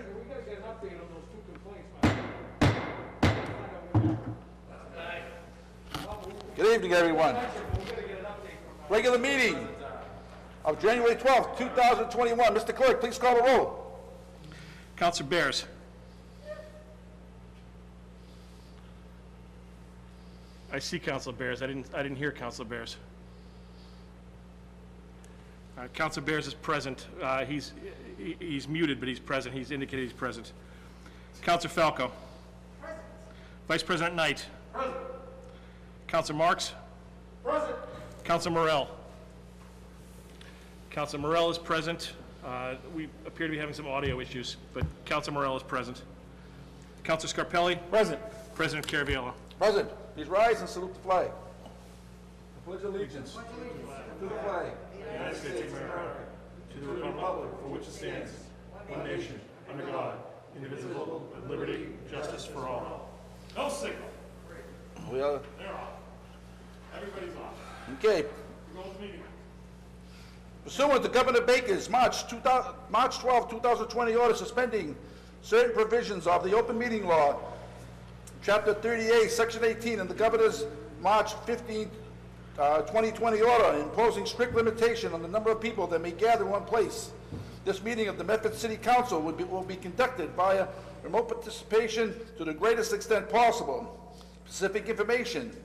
gotta get an update on those 2 complaints, man. Good evening, everyone. Regular meeting of January 12th, 2021. Mr. Clerk, please call the roll. Counselor Bears. I see Counselor Bears. I didn't hear Counselor Bears. Counselor Bears is present. He's muted, but he's present. He's indicated he's present. Counselor Falco. Present. Vice President Knight. Present. Counselor Marks. Present. Counselor Morell. Counselor Morell is present. We appear to be having some audio issues, but Counselor Morell is present. Counselor Scarpelli. Present. President Caraviello. Present. Please rise and salute the flag. I pledge allegiance to the flag. United States of America, to the republic for which it stands, one nation, under God, indivisible, with liberty and justice for all. No signal. We are, They're off. Everybody's off. okay. We're going to meeting. Pursuant to Governor Baker's March 12, 2020 order suspending certain provisions of the open meeting law, Chapter 38, Section 18, and the Governor's March 15, 2020 order imposing strict limitation on the number of people that may gather in one place. This meeting of the Medford City Council will be conducted via remote participation to the greatest extent possible. Specific information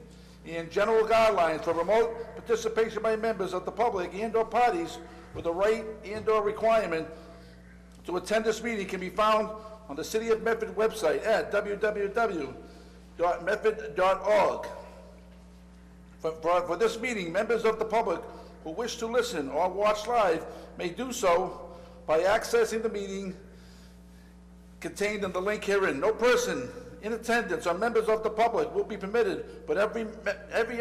and general guidelines for remote participation by members of the public and/or parties with a right and/or requirement to attend this meeting can be found on the City of Medford website at www.medford.org. For this meeting, members of the public who wish to listen or watch live may do so by accessing the meeting contained in the link herein. No person in attendance or members of the public will be permitted, but every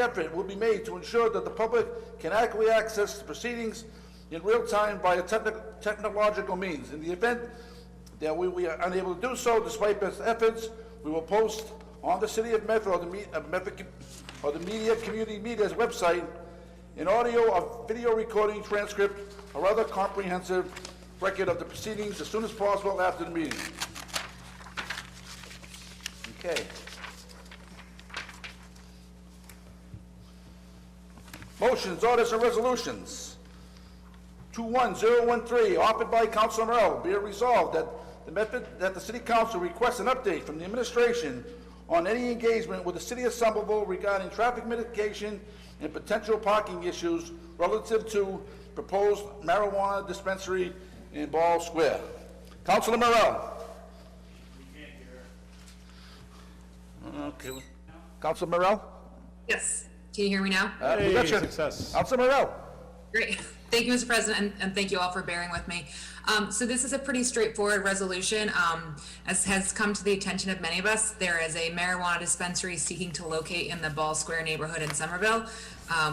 effort will be made to ensure that the public can accurately access the proceedings in real time via technological means. In the event that we are unable to do so, despite best efforts, we will post on the City of Medford or the Media Community Media's website an audio or video recording, transcript, or other comprehensive record of the proceedings as soon as possible after the meeting. Okay. Motions, orders, and resolutions. 21013, offered by Councilor Morell, be it resolved that the City Council requests an update from the administration on any engagement with the City of Somerville regarding traffic mitigation and potential parking issues relative to proposed marijuana dispensary in Ball Square. Councilor Morell. Okay. Councilor Morell? Yes. Can you hear me now? We got you. Success. Councilor Morell. Great. Thank you, Mr. President, and thank you all for bearing with me. So this is a pretty straightforward resolution. As has come to the attention of many of us, there is a marijuana dispensary seeking to locate in the Ball Square neighborhood in Somerville,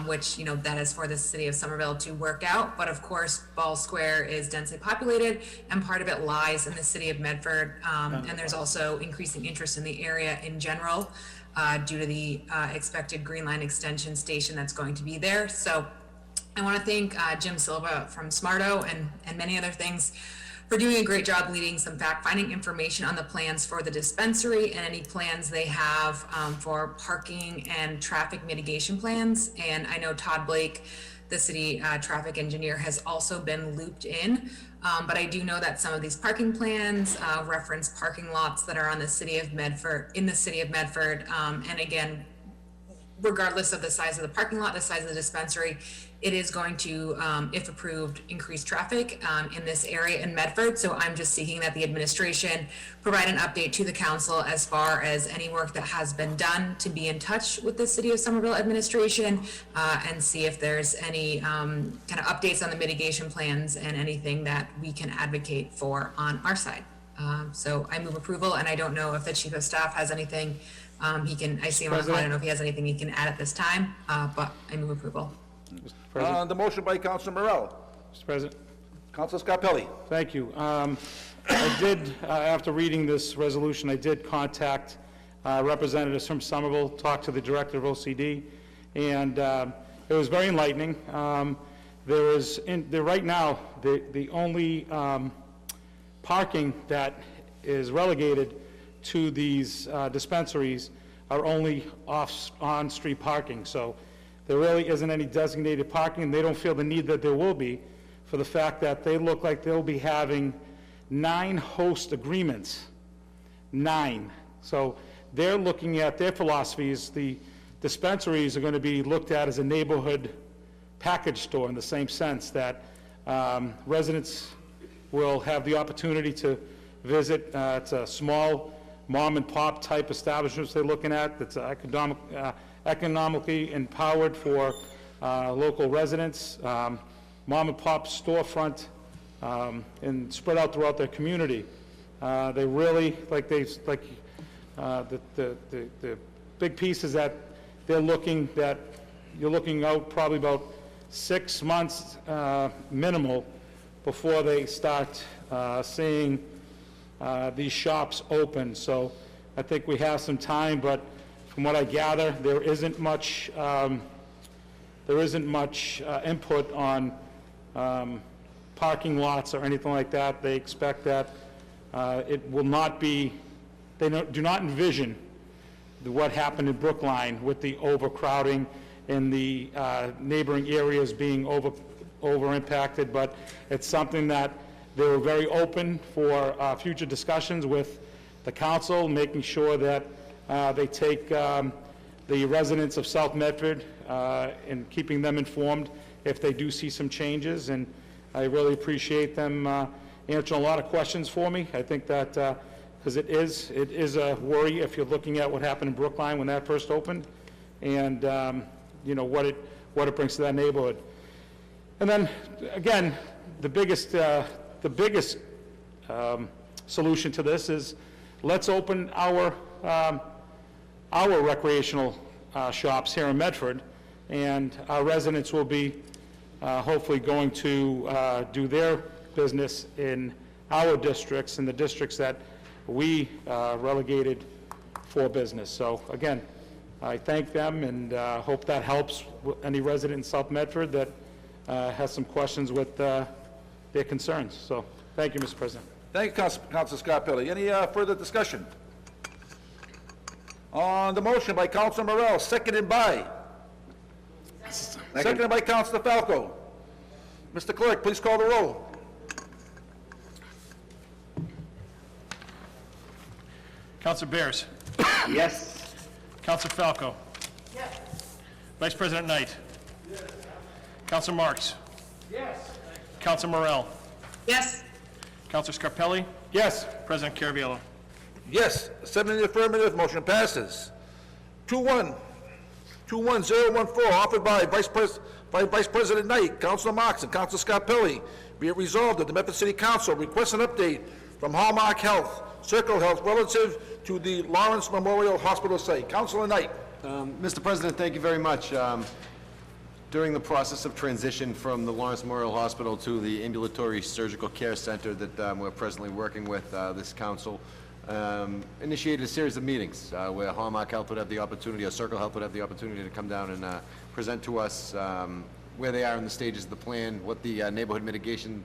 which, that is for the City of Somerville to work out. But of course, Ball Square is densely populated, and part of it lies in the City of Medford. And there's also increasing interest in the area in general due to the expected Green Line extension station that's going to be there. So I want to thank Jim Silva from Smarto and many other things for doing a great job leading some fact-finding information on the plans for the dispensary and any plans they have for parking and traffic mitigation plans. And I know Todd Blake, the city traffic engineer, has also been looped in. But I do know that some of these parking plans reference parking lots that are on the City of Medford, in the City of Medford. And again, regardless of the size of the parking lot, the size of the dispensary, it is going to, if approved, increase traffic in this area in Medford. So I'm just seeking that the administration provide an update to the council as far as any work that has been done, to be in touch with the City of Somerville administration and see if there's any kind of updates on the mitigation plans and anything that we can advocate for on our side. So I move approval, and I don't know if the Chief of Staff has anything he can, I see him on the call, I don't know if he has anything he can add at this time, but I move approval. Mr. President. The motion by Councilor Morell. Mr. President. Councilor Scarpelli. Thank you. I did, after reading this resolution, I did contact representatives from Somerville, talk to the director of OCD, and it was very enlightening. Right now, the only parking that is relegated to these dispensaries are only on-street parking. So there really isn't any designated parking, and they don't feel the need that there will be for the fact that they look like they'll be having 9 host agreements. 9. So they're looking at, their philosophy is the dispensaries are going to be looked at as a neighborhood package store in the same sense that residents will have the opportunity to visit. It's a small mom-and-pop type establishments they're looking at that's economically empowered for local residents, mom-and-pop storefront, and spread out throughout their community. They really, the big piece is that you're looking out probably about 6 months minimal before they start seeing these shops open. So I think we have some time, but from what I gather, there isn't much input on parking lots or anything like that. They expect that it will not be, they do not envision what happened in Brookline with the overcrowding and the neighboring areas being over impacted, but it's something that they were very open for future discussions with the council, making sure that they take the residents of South Medford and keeping them informed if they do see some changes. And I really appreciate them answering a lot of questions for me. I think that because it is a worry if you're looking at what happened in Brookline when that first opened, and you know what it brings to that neighborhood. And then again, the biggest solution to this is let's open our recreational shops here in Medford, and our residents will be hopefully going to do their business in our districts, in the districts that we relegated for business. So again, I thank them and hope that helps any resident in South Medford that has some questions with their concerns. So thank you, Mr. President. Thank you, Councilor Scarpelli. Any further discussion? On the motion by Councilor Morel, seconded by? Seconded by Councilor Falco. Mr. Clerk, please call the roll. Counselor Bears. Yes. Counselor Falco. Yes. Vice President Knight. Yes. Counselor Marks. Yes. Counselor Morel. Yes. Counselor Scarpelli. Yes. President Caraviallo. Yes, 7 in the affirmative, motion passes. 21014, offered by Vice President Knight, Councilor Marks, and Councilor Scarpelli. Be it resolved that the Medford City Council requests an update from Hallmark Health, Circle Health, relative to the Lawrence Memorial Hospital site. Councilor Knight. Mr. President, thank you very much. During the process of transition from the Lawrence Memorial Hospital to the Ambulatory Surgical Care Center that we're presently working with, this council initiated a series of meetings where Hallmark Health would have the opportunity, or Circle Health would have the opportunity to come down and present to us where they are in the stages of the plan, what the neighborhood mitigation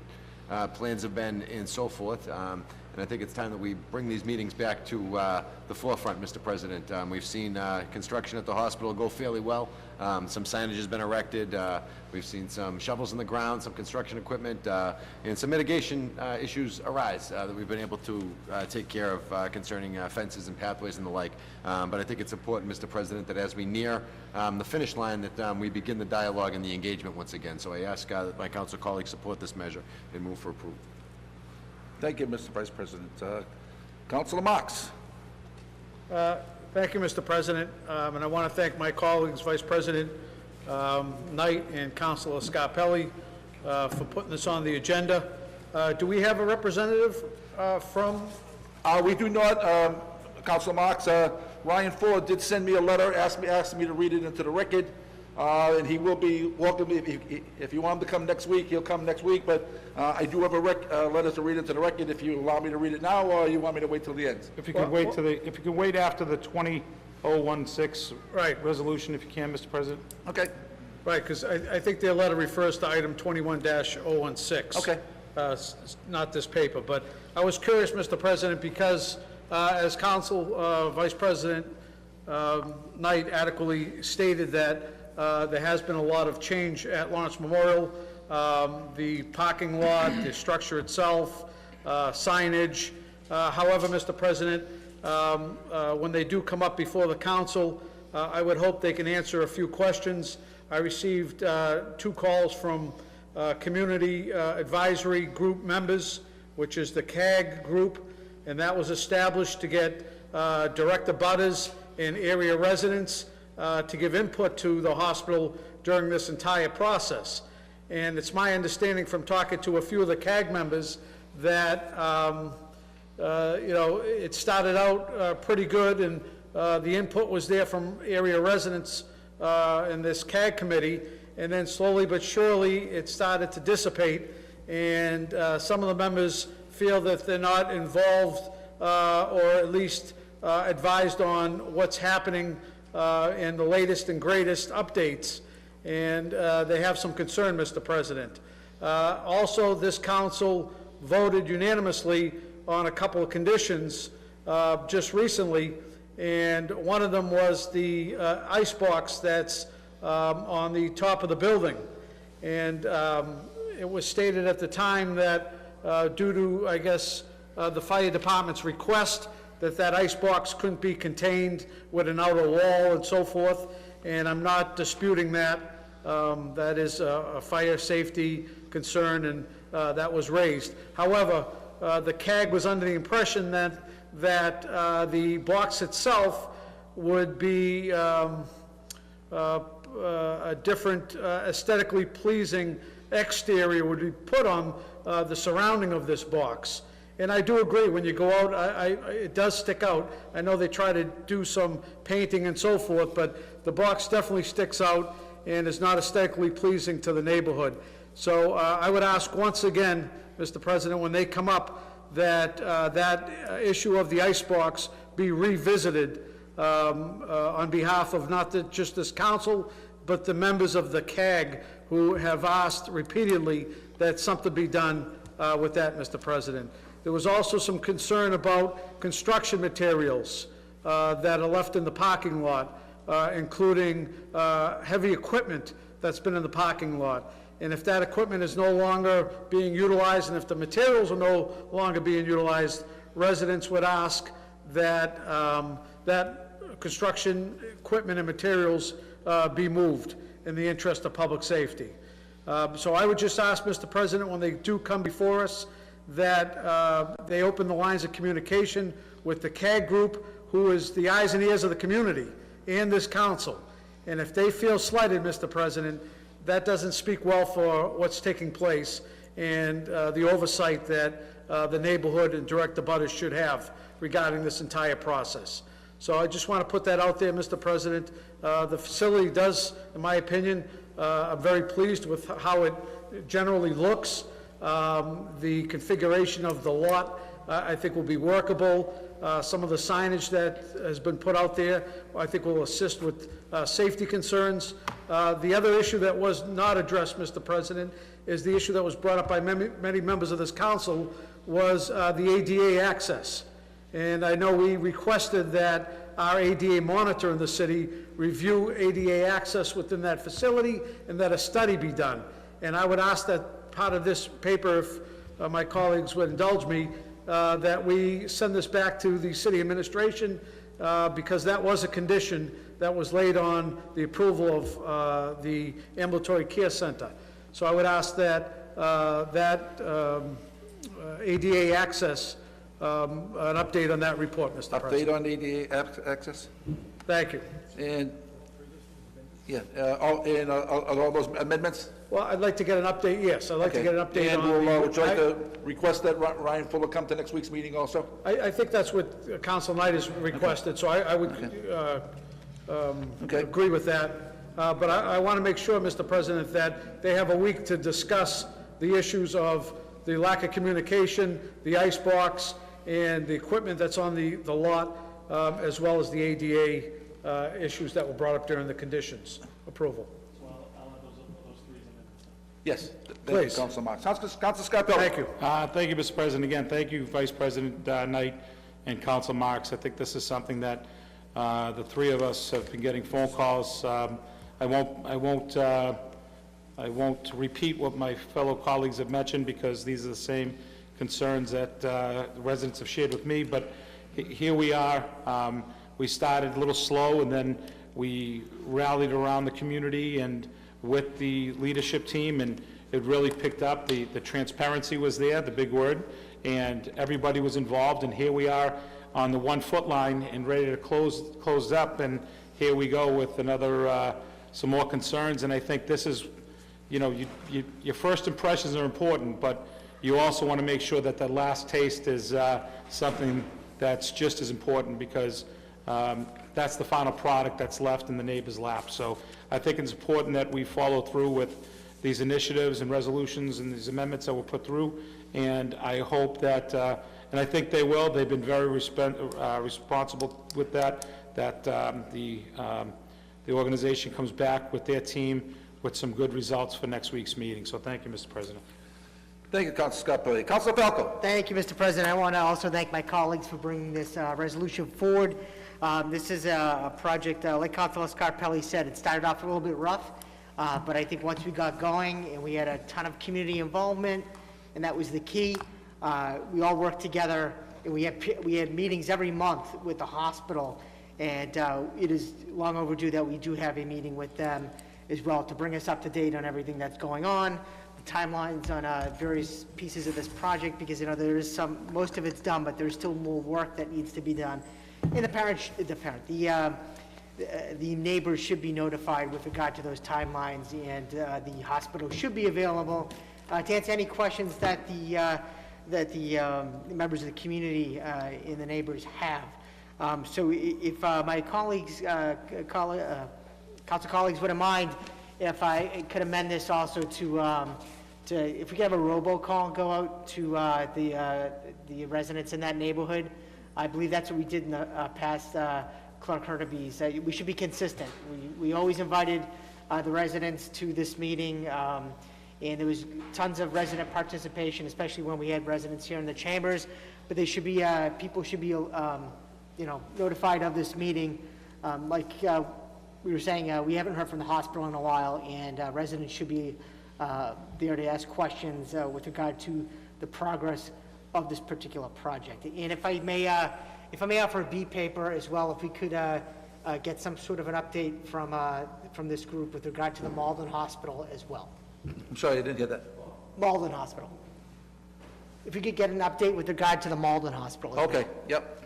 plans have been, and so forth. And I think it's time that we bring these meetings back to the forefront, Mr. President. We've seen construction at the hospital go fairly well. Some signage has been erected. We've seen some shovels in the ground, some construction equipment, and some mitigation issues arise that we've been able to take care of concerning fences and pathways and the like. But I think it's important, Mr. President, that as we near the finish line, that we begin the dialogue and the engagement once again. So I ask that my council colleagues support this measure and move for approval. Thank you, Mr. Vice President. Councilor Marks. Thank you, Mr. President, and I want to thank my colleagues, Vice President Knight and Councilor Scarpelli, for putting this on the agenda. Do we have a representative from? We do not, Councilor Marks. Ryan Ford did send me a letter, asked me to read it into the record, and he will be welcome. If you want him to come next week, he'll come next week, but I do have a letter to read into the record if you allow me to read it now, or you want me to wait till the end. If you could wait if you could wait after the 20016 Right. resolution, if you can, Mr. President. Okay. Right, because I think their letter refers to item 21-016. Okay. Not this paper, but I was curious, Mr. President, because as Council Vice President Knight adequately stated that there has been a lot of change at Lawrence Memorial, the parking lot, the structure itself, signage. However, Mr. President, when they do come up before the council, I would hope they can answer a few questions. I received 2 calls from Community Advisory Group members, which is the CAG group, and that was established to get direct abutters and area residents to give input to the hospital during this entire process. And it's my understanding from talking to a few of the CAG members that, you know, it started out pretty good, and the input was there from area residents in this CAG committee, and then slowly but surely it started to dissipate, and some of the members feel that they're not involved or at least advised on what's happening in the latest and greatest updates, and they have some concern, Mr. President. Also, this council voted unanimously on a couple of conditions just recently, and one of them was the ice box that's on the top of the building. And it was stated at the time that due to, I guess, the fire department's request, that ice box couldn't be contained with an outer wall and so forth, and I'm not disputing that. That is a fire safety concern, and that was raised. However, the CAG was under the impression that the box itself would be a different aesthetically pleasing exterior would be put on the surrounding of this box. And I do agree, when you go out, it does stick out. I know they try to do some painting and so forth, but the box definitely sticks out and is not aesthetically pleasing to the neighborhood. So I would ask once again, Mr. President, when they come up, that that issue of the icebox be revisited on behalf of not just this council, but the members of the CAG who have asked repeatedly that something be done with that, Mr. President. There was also some concern about construction materials that are left in the parking lot, including heavy equipment that's been in the parking lot. And if that equipment is no longer being utilized, and if the materials are no longer being utilized, residents would ask that that construction equipment and materials be moved in the interest of public safety. So I would just ask, Mr. President, when they do come before us, that they open the lines of communication with the CAG group, who is the eyes and ears of the community and this council. And if they feel slighted, Mr. President, that doesn't speak well for what's taking place and the oversight that the neighborhood and direct abutters should have regarding this entire process. So I just want to put that out there, Mr. President. The facility does, in my opinion, I'm very pleased with how it generally looks. The configuration of the lot, I think, will be workable. Some of the signage that has been put out there, I think, will assist with safety concerns. The other issue that was not addressed, Mr. President, is the issue that was brought up by many members of this council, was the ADA access. And I know we requested that our ADA monitor in the city review ADA access within that facility and that a study be done. And I would ask that part of this paper, if my colleagues would indulge me, that we send this back to the city administration, because that was a condition that was laid on the approval of the ambulatory care center. So I would ask that ADA access, an update on that report, Mr. President. Update on ADA access? Thank you. And, yeah, all those amendments? Well, I'd like to get an update, yes, I'd like to get an update And on would you like to request that Ryan Fuller come to next week's meeting also? I think that's what Council Knight has requested, so I would agree with that. But I want to make sure, Mr. President, that they have a week to discuss the issues of the lack of communication, the icebox, and the equipment that's on the lot, as well as the ADA issues that were brought up during the conditions approval. Yes. Thank you, Please. Councilor Marks. Councilor Scarpelli. Thank you. Thank you, Mr. President. Again, thank you, Vice President Knight and Council Marks. I think this is something that the three of us have been getting phone calls. I won't repeat what my fellow colleagues have mentioned because these are the same concerns that residents have shared with me, but here we are. We started a little slow, and then we rallied around the community and with the leadership team, and it really picked up. The transparency was there, the big word, and everybody was involved, and here we are on the 1 foot line and ready to close up, and here we go with another, some more concerns, and I think this is, you know, your first impressions are important, but you also want to make sure that the last taste is something that's just as important, because that's the final product that's left in the neighbor's lap. So I think it's important that we follow through with these initiatives and resolutions and these amendments that were put through, and I hope that, and I think they will, they've been very responsible with that the organization comes back with their team with some good results for next week's meeting. So thank you, Mr. President. Thank you, Councilor Scarpelli. Councilor Falco. Thank you, Mr. President. I want to also thank my colleagues for bringing this resolution forward. This is a project, like Councilor Scarpelli said, it started off a little bit rough, but I think once we got going and we had a ton of community involvement, and that was the key, we all worked together, and we had meetings every month with the hospital, and it is long overdue that we do have a meeting with them as well to bring us up to date on everything that's going on, the timelines on various pieces of this project, because, you know, there is most of it's done, but there's still more work that needs to be done. And the neighbors should be notified with regard to those timelines, and the hospital should be available to answer any questions that the members of the community and the neighbors have. So if my colleagues, council colleagues wouldn't mind, if I could amend this also to if we could have a robocall go out to the residents in that neighborhood. I believe that's what we did in the past, Clerk Hurtubise. We should be consistent. We always invited the residents to this meeting, and there was tons of resident participation, especially when we had residents here in the chambers. But they should be, people should be, you know, notified of this meeting. Like we were saying, we haven't heard from the hospital in a while, and residents should be there to ask questions with regard to the progress of this particular project. And if I may offer a B paper as well, if we could get some sort of an update from this group with regard to the Malden Hospital as well. I'm sorry, I didn't get that. Malden Hospital. If we could get an update with regard to the Malden Hospital as well. Okay, yep,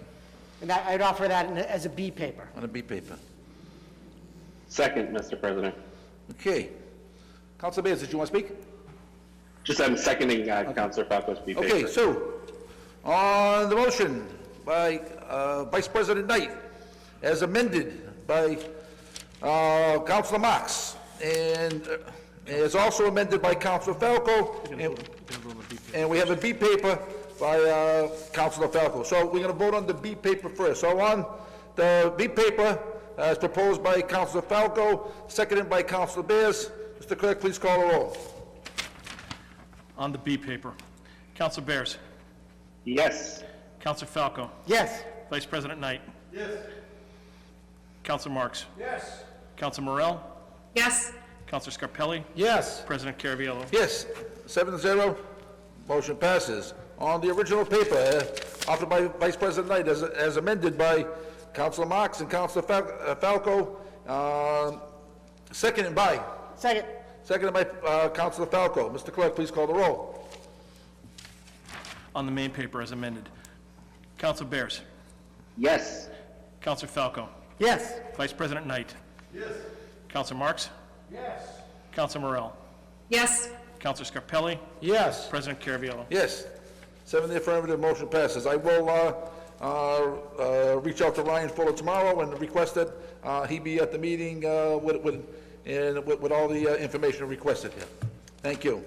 And I'd offer that as a B paper. on a B paper. Second, Mr. President. Okay. Councilor Bears, did you want to speak? Just I'm seconding Councilor Falco's B paper. Okay, so, on the motion by Vice President Knight, as amended by Councilor Marks, and is also amended by Councilor Falco, and we have a B paper by Councilor Falco. So we're going to vote on the B paper first. So on the B paper, as proposed by Councilor Falco, seconded by Councilor Bears. Mr. Clerk, please call the roll. On the B paper, Councilor Bears. Yes. Councilor Falco. Yes. Vice President Knight. Yes. Councilor Marks. Yes. Councilor Morell. Yes. Councilor Scarpelli. Yes. President Caraviallo. Yes, 7-0, motion passes. On the original paper, offered by Vice President Knight, as amended by Councilor Marks and Councilor Falco, seconded by Councilor Falco. Mr. Clerk, please call the roll. On the main paper as amended, Councilor Bears. Yes. Councilor Falco. Yes. Vice President Knight. Yes. Councilor Marks. Yes. Councilor Morell. Yes. Councilor Scarpelli. Yes. President Caraviallo. Yes, 7 in the affirmative, motion passes. I will reach out to Ryan Fuller tomorrow and request that he be at the meeting with all the information requested here. Thank you.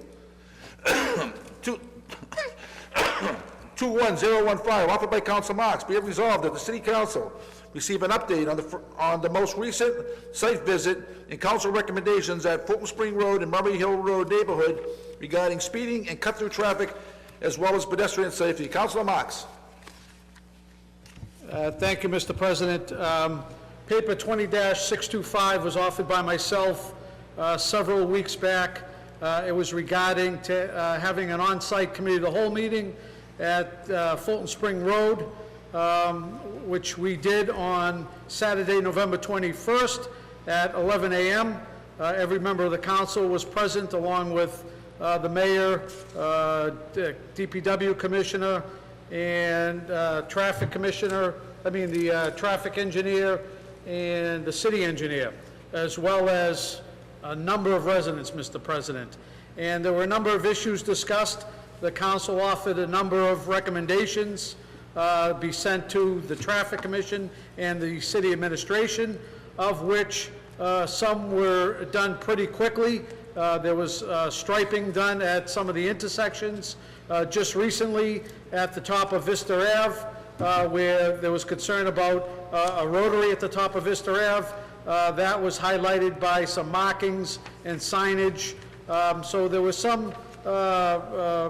21015, offered by Council Marks. Be it resolved that the City Council receive an update on the most recent site visit and council recommendations at Fulton Spring Road and Murray Hill Road neighborhood regarding speeding and cut-through traffic, as well as pedestrian safety. Councilor Marks. Thank you, Mr. President. Paper 20-625 was offered by myself several weeks back. It was regarding to having an on-site committee of the whole meeting at Fulton Spring Road, which we did on Saturday, November 21st at 11 a.m. Every member of the council was present, along with the mayor, DPW commissioner, and traffic commissioner, the traffic engineer and the city engineer, as well as a number of residents, Mr. President. And there were a number of issues discussed. The council offered a number of recommendations be sent to the Traffic Commission and the city administration, of which some were done pretty quickly. There was striping done at some of the intersections. Just recently, at the top of Vista Ave, where there was concern about a rotary at the top of Vista Ave, that was highlighted by some markings and signage. So there was some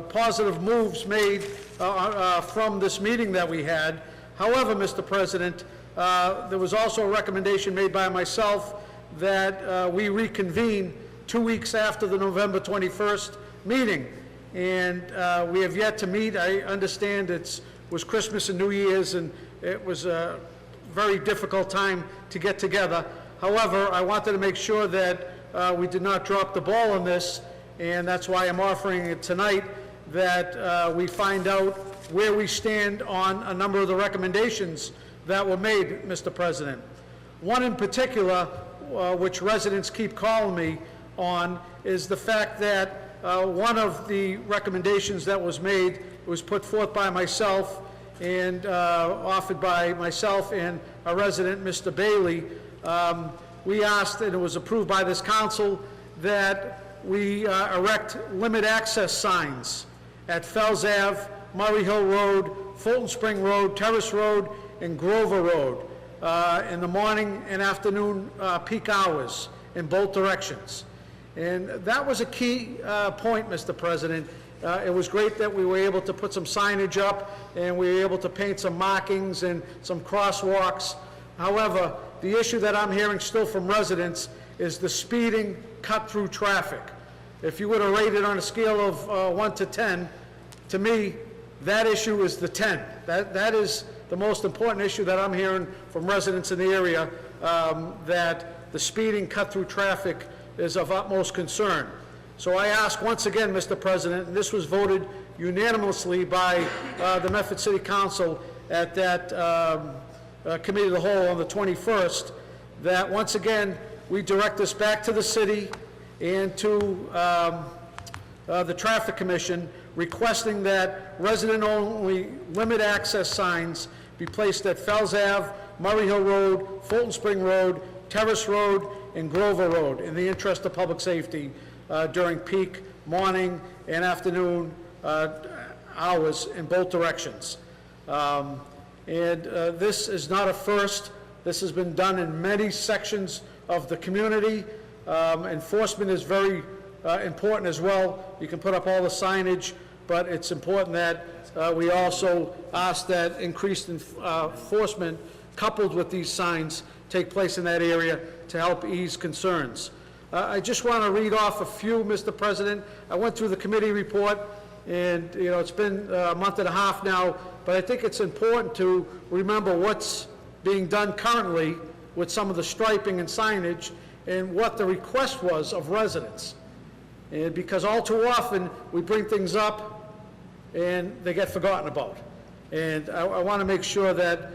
positive moves made from this meeting that we had. However, Mr. President, there was also a recommendation made by myself that we reconvene 2 weeks after the November 21st meeting. And we have yet to meet. I understand it was Christmas and New Year's, and it was a very difficult time to get together. However, I wanted to make sure that we did not drop the ball on this, and that's why I'm offering it tonight, that we find out where we stand on a number of the recommendations that were made, Mr. President. One in particular, which residents keep calling me on, is the fact that one of the recommendations that was made was put forth by myself and offered by myself and a resident, Mr. Bailey. We asked, and it was approved by this council, that we erect limit access signs at Fells Ave, Murray Hill Road, Fulton Spring Road, Terrace Road, and Grover Road in the morning and afternoon peak hours in both directions. And that was a key point, Mr. President. It was great that we were able to put some signage up and we were able to paint some markings and some crosswalks. However, the issue that I'm hearing still from residents is the speeding cut-through traffic. If you were to rate it on a scale of 1 to 10, to me, that issue is the 10. That is the most important issue that I'm hearing from residents in the area, that the speeding cut-through traffic is of utmost concern. So I ask once again, Mr. President, and this was voted unanimously by the Medford City Council at that Committee of the Whole on the 21st, that once again, we direct this back to the city and to the Traffic Commission, requesting that resident-only limit access signs be placed at Fells Ave, Murray Hill Road, Fulton Spring Road, Terrace Road, and Grover Road, in the interest of public safety during peak morning and afternoon hours in both directions. This is not a first. This has been done in many sections of the community. Enforcement is very important as well. You can put up all the signage, but it's important that we also ask that increased enforcement coupled with these signs take place in that area to help ease concerns. I just want to read off a few, Mr. President. I went through the committee report, and it's been a month and a half now, but I think it's important to remember what's being done currently with some of the striping and signage and what the request was of residents. And because all too often we bring things up and they get forgotten about. And I want to make sure that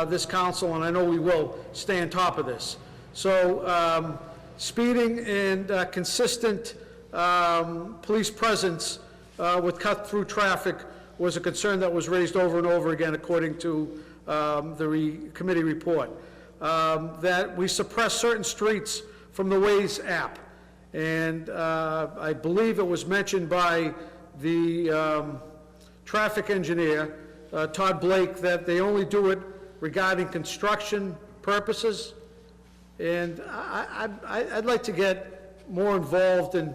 this council, and I know we will, stay on top of this. So speeding and consistent police presence with cut-through traffic was a concern that was raised over and over again according to the committee report. That we suppress certain streets from the Waze app. And I believe it was mentioned by the traffic engineer Todd Blake, that they only do it regarding construction purposes. And I'd like to get more involved and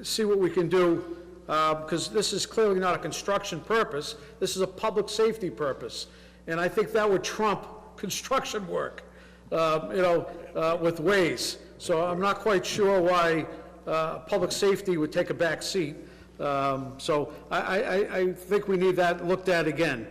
see what we can do, because this is clearly not a construction purpose. This is a public safety purpose. And I think that would trump construction work, with Waze. So I'm not quite sure why public safety would take a back seat. So I think we need that looked at again.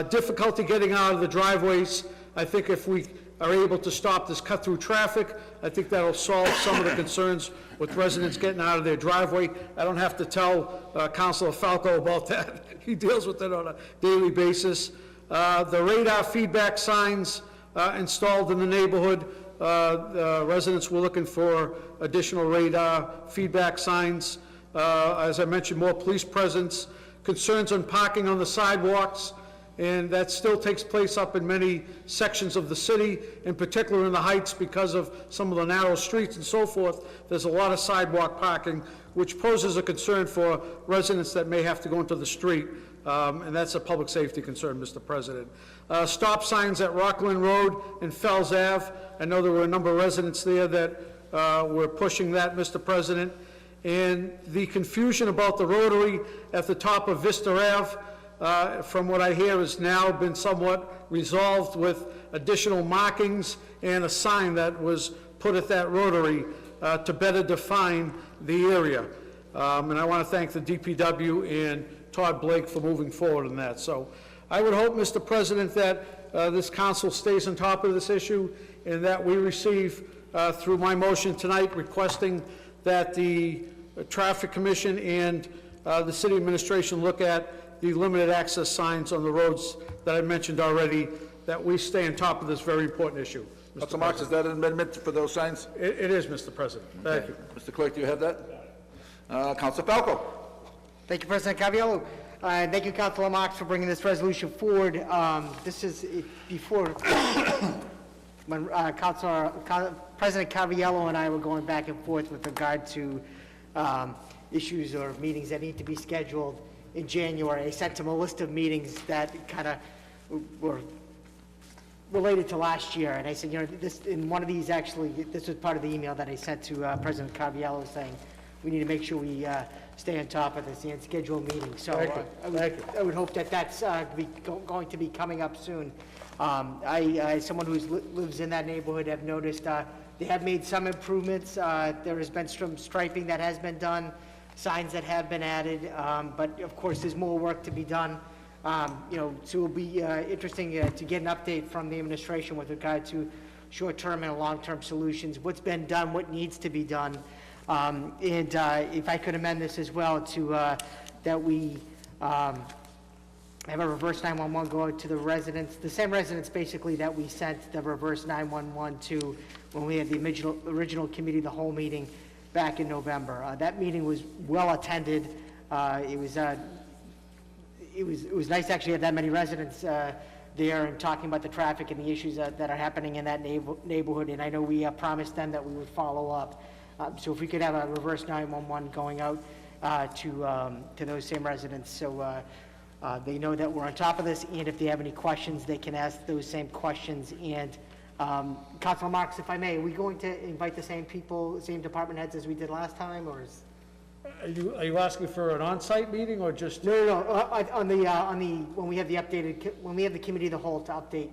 Difficulty getting out of the driveways. I think if we are able to stop this cut-through traffic, I think that'll solve some of the concerns with residents getting out of their driveway. I don't have to tell Councilor Falco about that. He deals with it on a daily basis. The radar feedback signs installed in the neighborhood, the residents were looking for additional radar feedback signs. As I mentioned, more police presence, concerns on parking on the sidewalks, and that still takes place up in many sections of the city, in particular in the Heights, because of some of the narrow streets and so forth. There's a lot of sidewalk parking, which poses a concern for residents that may have to go into the street, and that's a public safety concern, Mr. President. Stop signs at Rockland Road and Fells Ave. I know there were a number of residents there that were pushing that, Mr. President. And the confusion about the rotary at the top of Vista Ave, from what I hear, has now been somewhat resolved with additional markings and a sign that was put at that rotary to better define the area. And I want to thank the DPW and Todd Blake for moving forward on that. So I would hope, Mr. President, that this council stays on top of this issue and that we receive, through my motion tonight, requesting that the Traffic Commission and the city administration look at the limited access signs on the roads that I mentioned already, that we stay on top of this very important issue. Councilor Marks, is that an amendment for those signs? It is, Mr. President. Thank you. Mr. Clerk, do you have that? Councilor Falco. Thank you, President Caraviallo. Thank you, Councilor Marks, for bringing this resolution forward. This is before, when President Caraviallo and I were going back and forth with regard to issues or meetings that need to be scheduled in January. I sent him a list of meetings that kind of were related to last year, and I said, this, in one of these, actually, this was part of the email that I sent to President Caraviallo saying, we need to make sure we stay on top of this and schedule meetings. So I would hope that that's going to be coming up soon. As someone who lives in that neighborhood, have noticed they have made some improvements. There has been some striping that has been done, signs that have been added, but of course there's more work to be done. So it'll be interesting to get an update from the administration with regard to short-term and long-term solutions, what's been done, what needs to be done. And if I could amend this as well to that we have a reverse 911 go out to the residents, the same residents basically that we sent the reverse 911 to when we had the original committee of the whole meeting back in November. That meeting was well attended. It was nice to actually have that many residents there and talking about the traffic and the issues that are happening in that neighborhood. And I know we promised them that we would follow up. So if we could have a reverse 911 going out to those same residents, so they know that we're on top of this, and if they have any questions, they can ask those same questions. And Councilor Marks, if I may, are we going to invite the same people, same department heads as we did last time, or is? Are you asking for an on-site meeting or just? No, on the when we have the updated, when we have the committee of the whole to update.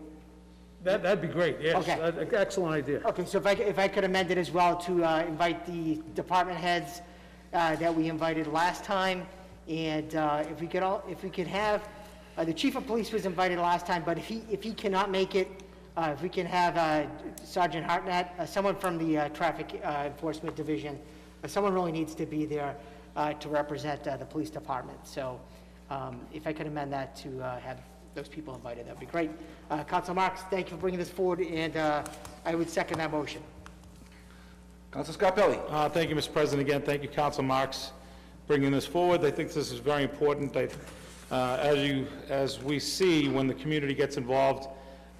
That'd be great, yes. Okay. Excellent idea. Okay, so if I could amend it as well to invite the department heads that we invited last time, and if we could have, the chief of police was invited last time, but if he cannot make it, if we can have Sergeant Hartnett, someone from the traffic enforcement division, someone really needs to be there to represent the police department. So if I could amend that to have those people invited, that'd be great. Councilor Marks, thank you for bringing this forward, and I would second that motion. Councilor Scarpelli. Thank you, Mr. President. Again, thank you, Councilor Marks, bringing this forward. I think this is very important. As we see, when the community gets involved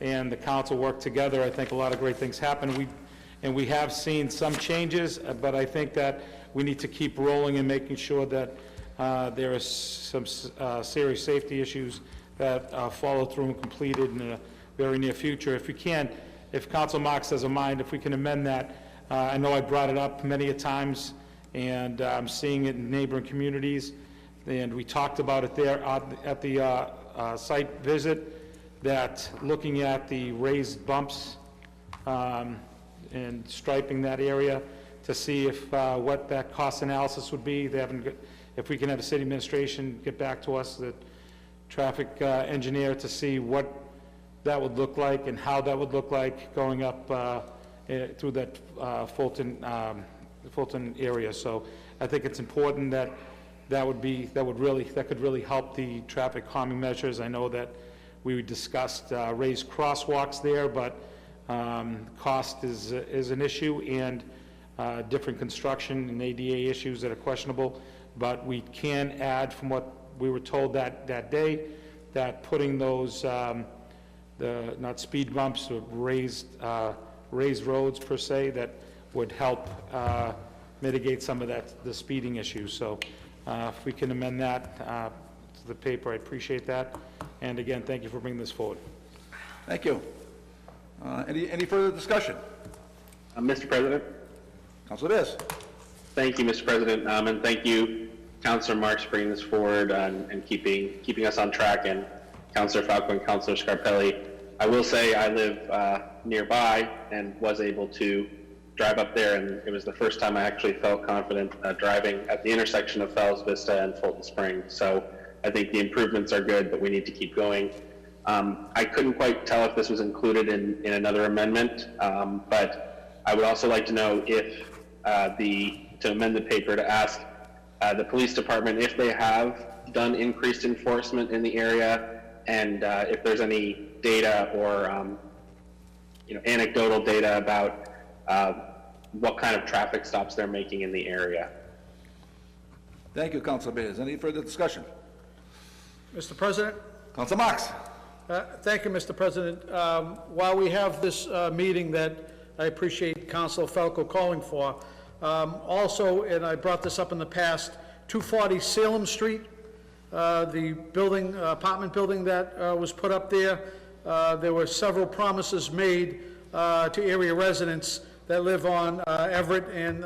and the council work together, I think a lot of great things happen. We have seen some changes, but I think that we need to keep rolling and making sure that there are some serious safety issues that follow through and completed in the very near future. If we can, if Council Marks has a mind, if we can amend that. I know I brought it up many a times, and I'm seeing it in neighboring communities, and we talked about it there at the site visit, that looking at the raised bumps and striping that area to see if what that cost analysis would be. They haven't, if we can have the city administration get back to us, the traffic engineer, to see what that would look like and how that would look like going up through that Fulton area. So I think it's important that that could really help the traffic calming measures. I know that we discussed raised crosswalks there, but cost is an issue, and different construction and ADA issues that are questionable. But we can add, from what we were told that day, that putting those, not speed bumps, or raised roads per se, that would help mitigate some of the speeding issues. So if we can amend that to the paper, I appreciate that. And again, thank you for bringing this forward. Thank you. Any further discussion? Mr. President? Councilor Bears. Thank you, Mr. President, and thank you, Councilor Marks, for bringing this forward and keeping us on track, and Councilor Falco and Councilor Scarpelli. I will say I live nearby and was able to drive up there, and it was the first time I actually felt confident driving at the intersection of Fells Vista and Fulton Springs. So I think the improvements are good, but we need to keep going. I couldn't quite tell if this was included in another amendment, but I would also like to know if to amend the paper to ask the police department if they have done increased enforcement in the area, and if there's any data or anecdotal data about what kind of traffic stops they're making in the area. Thank you, Councilor Bears. Any further discussion? Mr. President? Councilor Marks. Thank you, Mr. President. While we have this meeting that I appreciate Councilor Falco calling for, also, and I brought this up in the past, 240 Salem Street, the building, apartment building that was put up there, there were several promises made to area residents that live on Everett and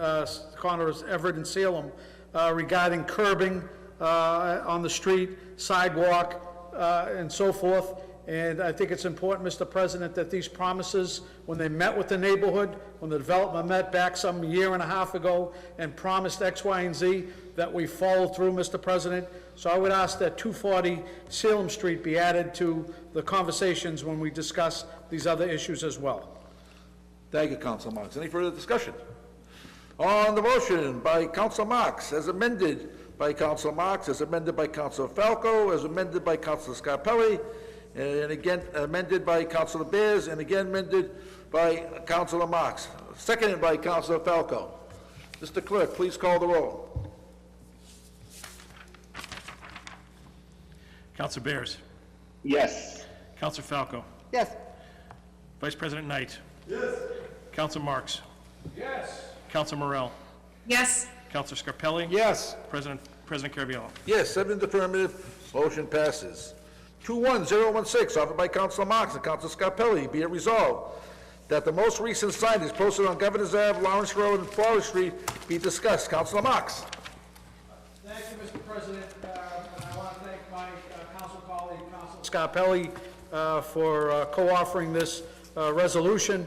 corners Everett and Salem regarding curbing on the street, sidewalk, and so forth. And I think it's important, Mr. President, that these promises, when they met with the neighborhood, when the development met back some year and a half ago and promised X, Y, and Z, that we follow through, Mr. President. So I would ask that 240 Salem Street be added to the conversations when we discuss these other issues as well. Thank you, Councilor Marks. Any further discussion? On the motion by Councilor Marks, as amended by Councilor Marks, as amended by Councilor Falco, as amended by Councilor Scarpelli, and again amended by Councilor Bears, and again amended by Councilor Marks. Seconded by Councilor Falco. Mr. Clerk, please call the roll. Councilor Bears. Yes. Councilor Falco. Yes. Vice President Knight. Yes. Councilor Marks. Yes. Councilor Morell. Yes. Councilor Scarpelli. Yes. President Caraviallo. Yes, 7 in the affirmative, motion passes. 21016, offered by Councilor Marks and Councilor Scarpelli, be it resolved that the most recent signage posted on Governors Ave, Lawrence Road, and Forest Street be discussed. Councilor Marks. Thank you, Mr. President, and I want to thank my council colleague, Councilor Scarpelli, for co-authoring this resolution.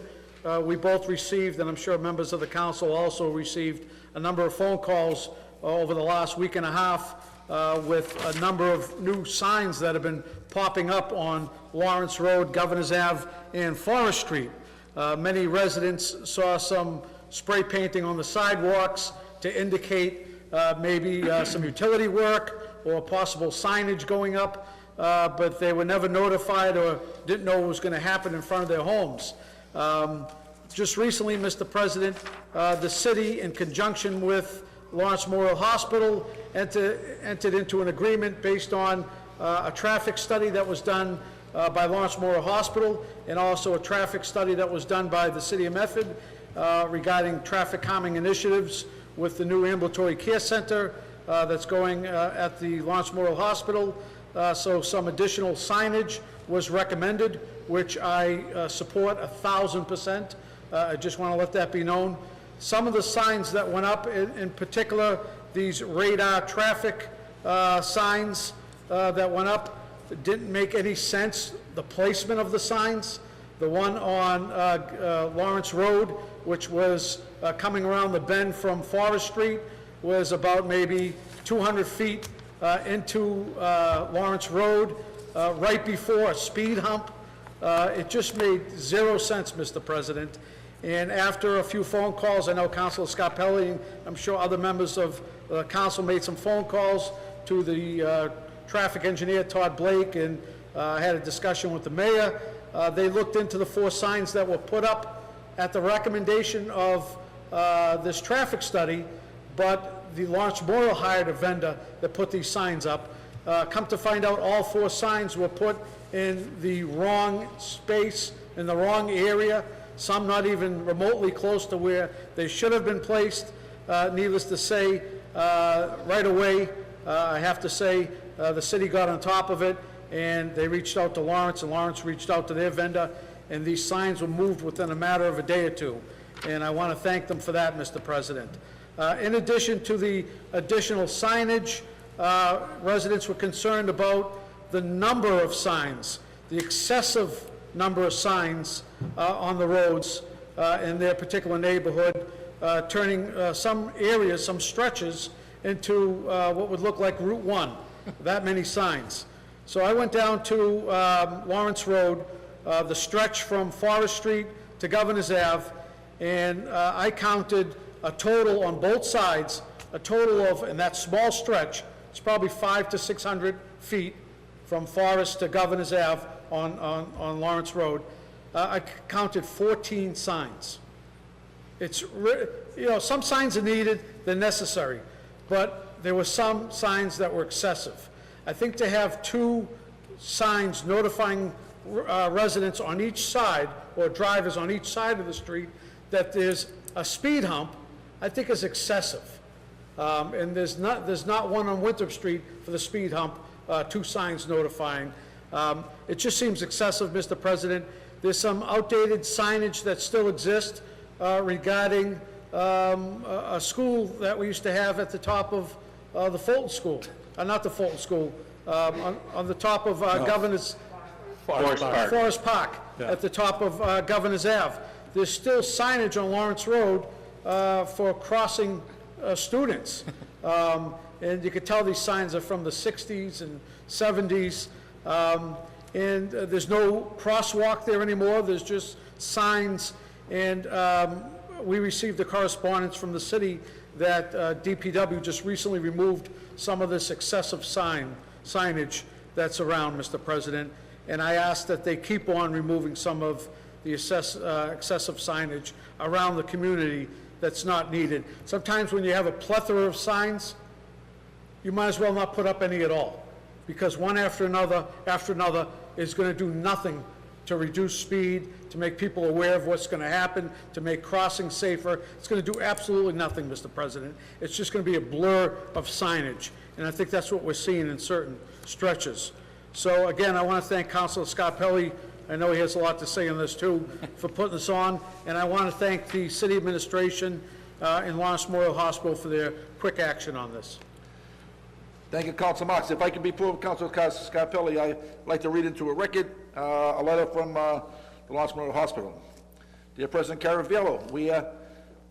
We both received, and I'm sure members of the council also received, a number of phone calls over the last week and a half with a number of new signs that have been popping up on Lawrence Road, Governors Ave, and Forest Street. Many residents saw some spray painting on the sidewalks to indicate maybe some utility work or possible signage going up, but they were never notified or didn't know what was going to happen in front of their homes. Just recently, Mr. President, the city, in conjunction with Lawrence Memorial Hospital, entered into an agreement based on a traffic study that was done by Lawrence Memorial Hospital, and also a traffic study that was done by the City of Medford regarding traffic calming initiatives with the new ambulatory care center that's going at the Lawrence Memorial Hospital. so some additional signage was recommended, which I support 1,000%. I just want to let that be known. Some of the signs that went up, in particular, these radar traffic signs that went up, didn't make any sense, the placement of the signs. The one on Lawrence Road, which was coming around the bend from Forest Street, was about maybe 200 feet into Lawrence Road, right before a speed hump. It just made zero sense, Mr. President. And after a few phone calls, I know Councilor Scarpelli, and I'm sure other members of the council made some phone calls to the traffic engineer, Todd Blake, and had a discussion with the mayor. They looked into the 4 signs that were put up at the recommendation of this traffic study, but the Lawrence Memorial hired a vendor that put these signs up. Come to find out, all 4 signs were put in the wrong space, in the wrong area, some not even remotely close to where they should have been placed. Needless to say, right away, I have to say, the city got on top of it, and they reached out to Lawrence, and Lawrence reached out to their vendor, and these signs were moved within a matter of a day or two. And I want to thank them for that, Mr. President. In addition to the additional signage, residents were concerned about the number of signs, the excessive number of signs on the roads in their particular neighborhood, turning some areas, some stretches, into what would look like Route 1, that many signs. So I went down to Lawrence Road, the stretch from Forest Street to Governor's Ave, and I counted a total on both sides, a total of, in that small stretch, it's probably 500 to 600 feet from Forest to Governor's Ave on Lawrence Road. I counted 14 signs. It's, you know, some signs are needed, they're necessary, but there were some signs that were excessive. I think to have 2 signs notifying residents on each side, or drivers on each side of the street, that there's a speed hump, I think is excessive. And there's not one on Winthrop Street for the speed hump, 2 signs notifying. It just seems excessive, Mr. President. There's some outdated signage that still exists regarding a school that we used to have at the top of the Fulton School. Not the Fulton School, on the top of Governor's... Forest Park, at the top of Governor's Ave. There's still signage on Lawrence Road for crossing students. And you can tell these signs are from the 60s and 70s. And there's no crosswalk there anymore. There's just signs. And we received the correspondence from the city that DPW just recently removed some of this excessive signage that's around, Mr. President. And I ask that they keep on removing some of the excessive signage around the community that's not needed. Sometimes when you have a plethora of signs, you might as well not put up any at all, because one after another is going to do nothing to reduce speed, to make people aware of what's going to happen, to make crossing safer. It's going to do absolutely nothing, Mr. President. It's just going to be a blur of signage, and I think that's what we're seeing in certain stretches. So again, I want to thank Councilor Scarpelli, I know he has a lot to say on this too, for putting this on, and I want to thank the city administration and Lawrence Memorial Hospital for their quick action on this. Thank you, Councilor Marks. If I can be approved, Councilor Scarpelli, I'd like to read into a record a letter from the Lawrence Memorial Hospital. Dear President Caraviello,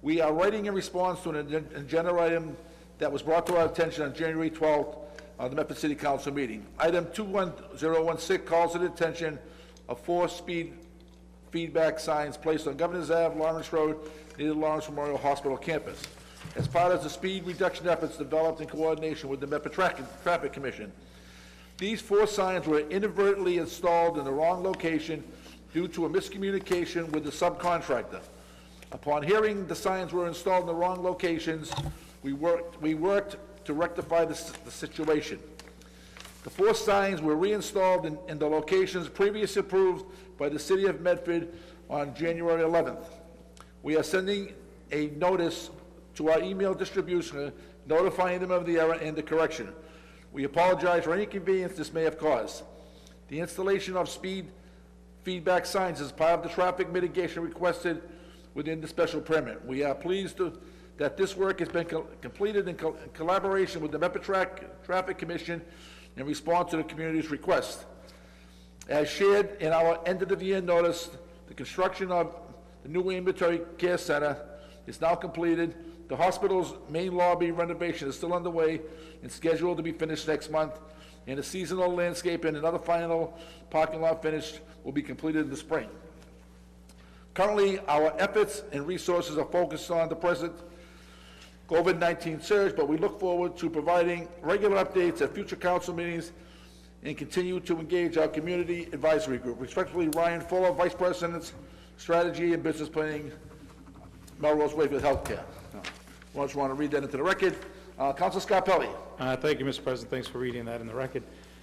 we are writing in response to an agenda item that was brought to our attention on January 12th of the Medford City Council meeting. Item 21016 calls to the attention of 4 speed feedback signs placed on Governor's Ave, Lawrence Road, near the Lawrence Memorial Hospital campus. As part of the speed reduction efforts developed in coordination with the Medford Traffic Commission, these 4 signs were inadvertently installed in the wrong location due to a miscommunication with the subcontractor. Upon hearing the signs were installed in the wrong locations, we worked to rectify the situation. The 4 signs were reinstalled in the locations previously approved by the City of Medford on January 11th. We are sending a notice to our email distribution notifying them of the error and the correction. We apologize for any inconvenience this may have caused. The installation of speed feedback signs is part of the traffic mitigation requested within the special permit. We are pleased that this work has been completed in collaboration with the Medford Traffic Commission in response to the community's request. As shared in our end-of-the-year notice, the construction of the new ambulatory care center is now completed. The hospital's main lobby renovation is still underway and scheduled to be finished next month, and the seasonal landscape and another final parking lot finish will be completed in the spring. Currently, our efforts and resources are focused on the present COVID-19 surge, but we look forward to providing regular updates at future council meetings and continue to engage our community advisory group. Respectfully, Ryan Fuller, Vice President, Strategy and Business Planning, Melrose Wakefield Healthcare. I just want to read that into the record. Council Scarpelli. Thank you, Mr. President. Thanks for reading that in the record.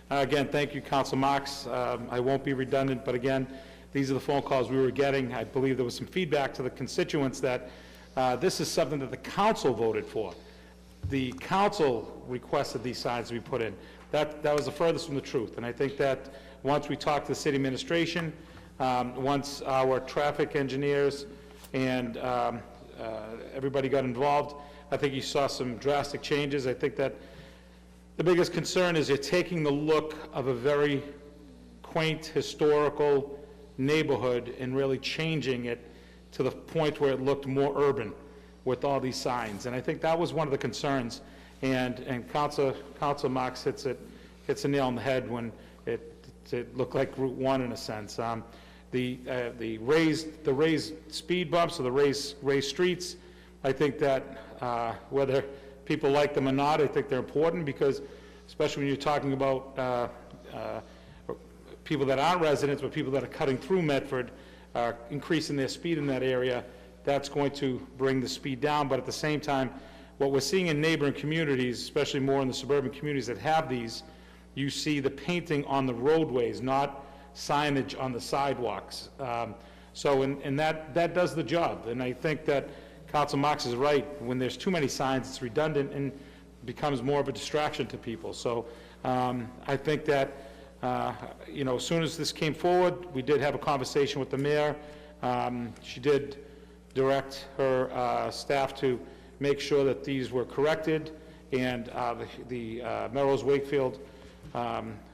Again, thank you, Council Marks. I won't be redundant, but again, these are the phone calls we were getting. I believe there was some feedback to the constituents that this is something that the council voted for. The council requested these signs to be put in. That was the furthest from the truth. And I think that once we talked to the city administration, once our traffic engineers and everybody got involved, I think you saw some drastic changes. I think that the biggest concern is you're taking the look of a very quaint, historical neighborhood and really changing it to the point where it looked more urban with all these signs. And I think that was one of the concerns. And Council Marks hits a nail on the head when it looked like Route 1 in a sense. The raised speed bumps or the raised streets, I think that whether people like them or not, I think they're important because, especially when you're talking about people that aren't residents, but people that are cutting through Medford, increasing their speed in that area, that's going to bring the speed down. But at the same time, what we're seeing in neighboring communities, especially more in the suburban communities that have these, you see the painting on the roadways, not signage on the sidewalks. And that does the job. And I think that Council Marks is right. When there's too many signs, it's redundant and becomes more of a distraction to people. So I think that, as soon as this came forward, we did have a conversation with the mayor. She did direct her staff to make sure that these were corrected, and the Melrose Wakefield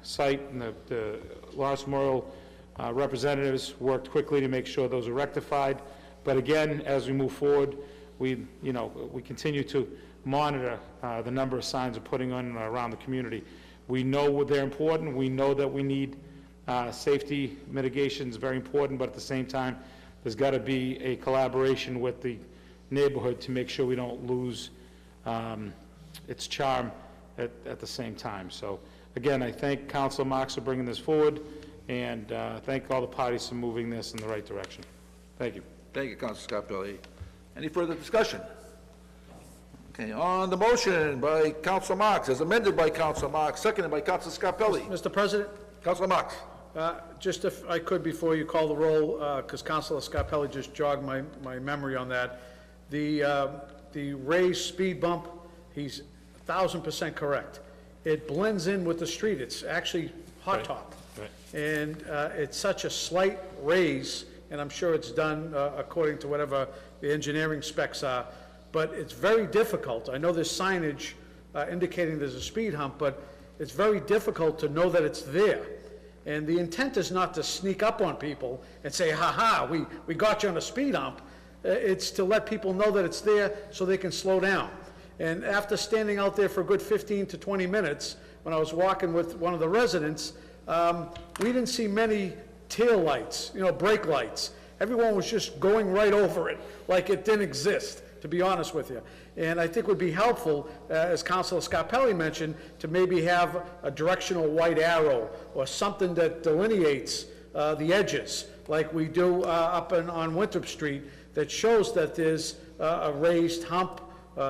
site and the Lawrence Memorial representatives worked quickly to make sure those are rectified. But again, as we move forward, we continue to monitor the number of signs we're putting on around the community. We know they're important. We know that we need safety mitigation is very important, but at the same time, there's got to be a collaboration with the neighborhood to make sure we don't lose its charm at the same time. So again, I thank Council Marks for bringing this forward, and thank all the parties for moving this in the right direction. Thank you. Thank you, Council Scarpelli. Any further discussion? Okay, on the motion by Council Marks, as amended by Council Marks, seconded by Council Scarpelli. Mr. President? Council Marks. Just if I could, before you call the roll, because Councilor Scarpelli just jogged my memory on that. The raised speed bump, he's 1,000% correct. It blends in with the street. It's actually hot top. Right. And it's such a slight raise, and I'm sure it's done according to whatever the engineering specs are, but it's very difficult. I know there's signage indicating there's a speed hump, but it's very difficult to know that it's there. And the intent is not to sneak up on people and say, ha-ha, we got you on a speed hump. It's to let people know that it's there so they can slow down. And after standing out there for a good 15 to 20 minutes, when I was walking with one of the residents, we didn't see many tail lights, brake lights. Everyone was just going right over it like it didn't exist, to be honest with you. And I think it would be helpful, as Councilor Scarpelli mentioned, to maybe have a directional white arrow or something that delineates the edges, like we do up on Winthrop Street, that shows that there's a raised hump,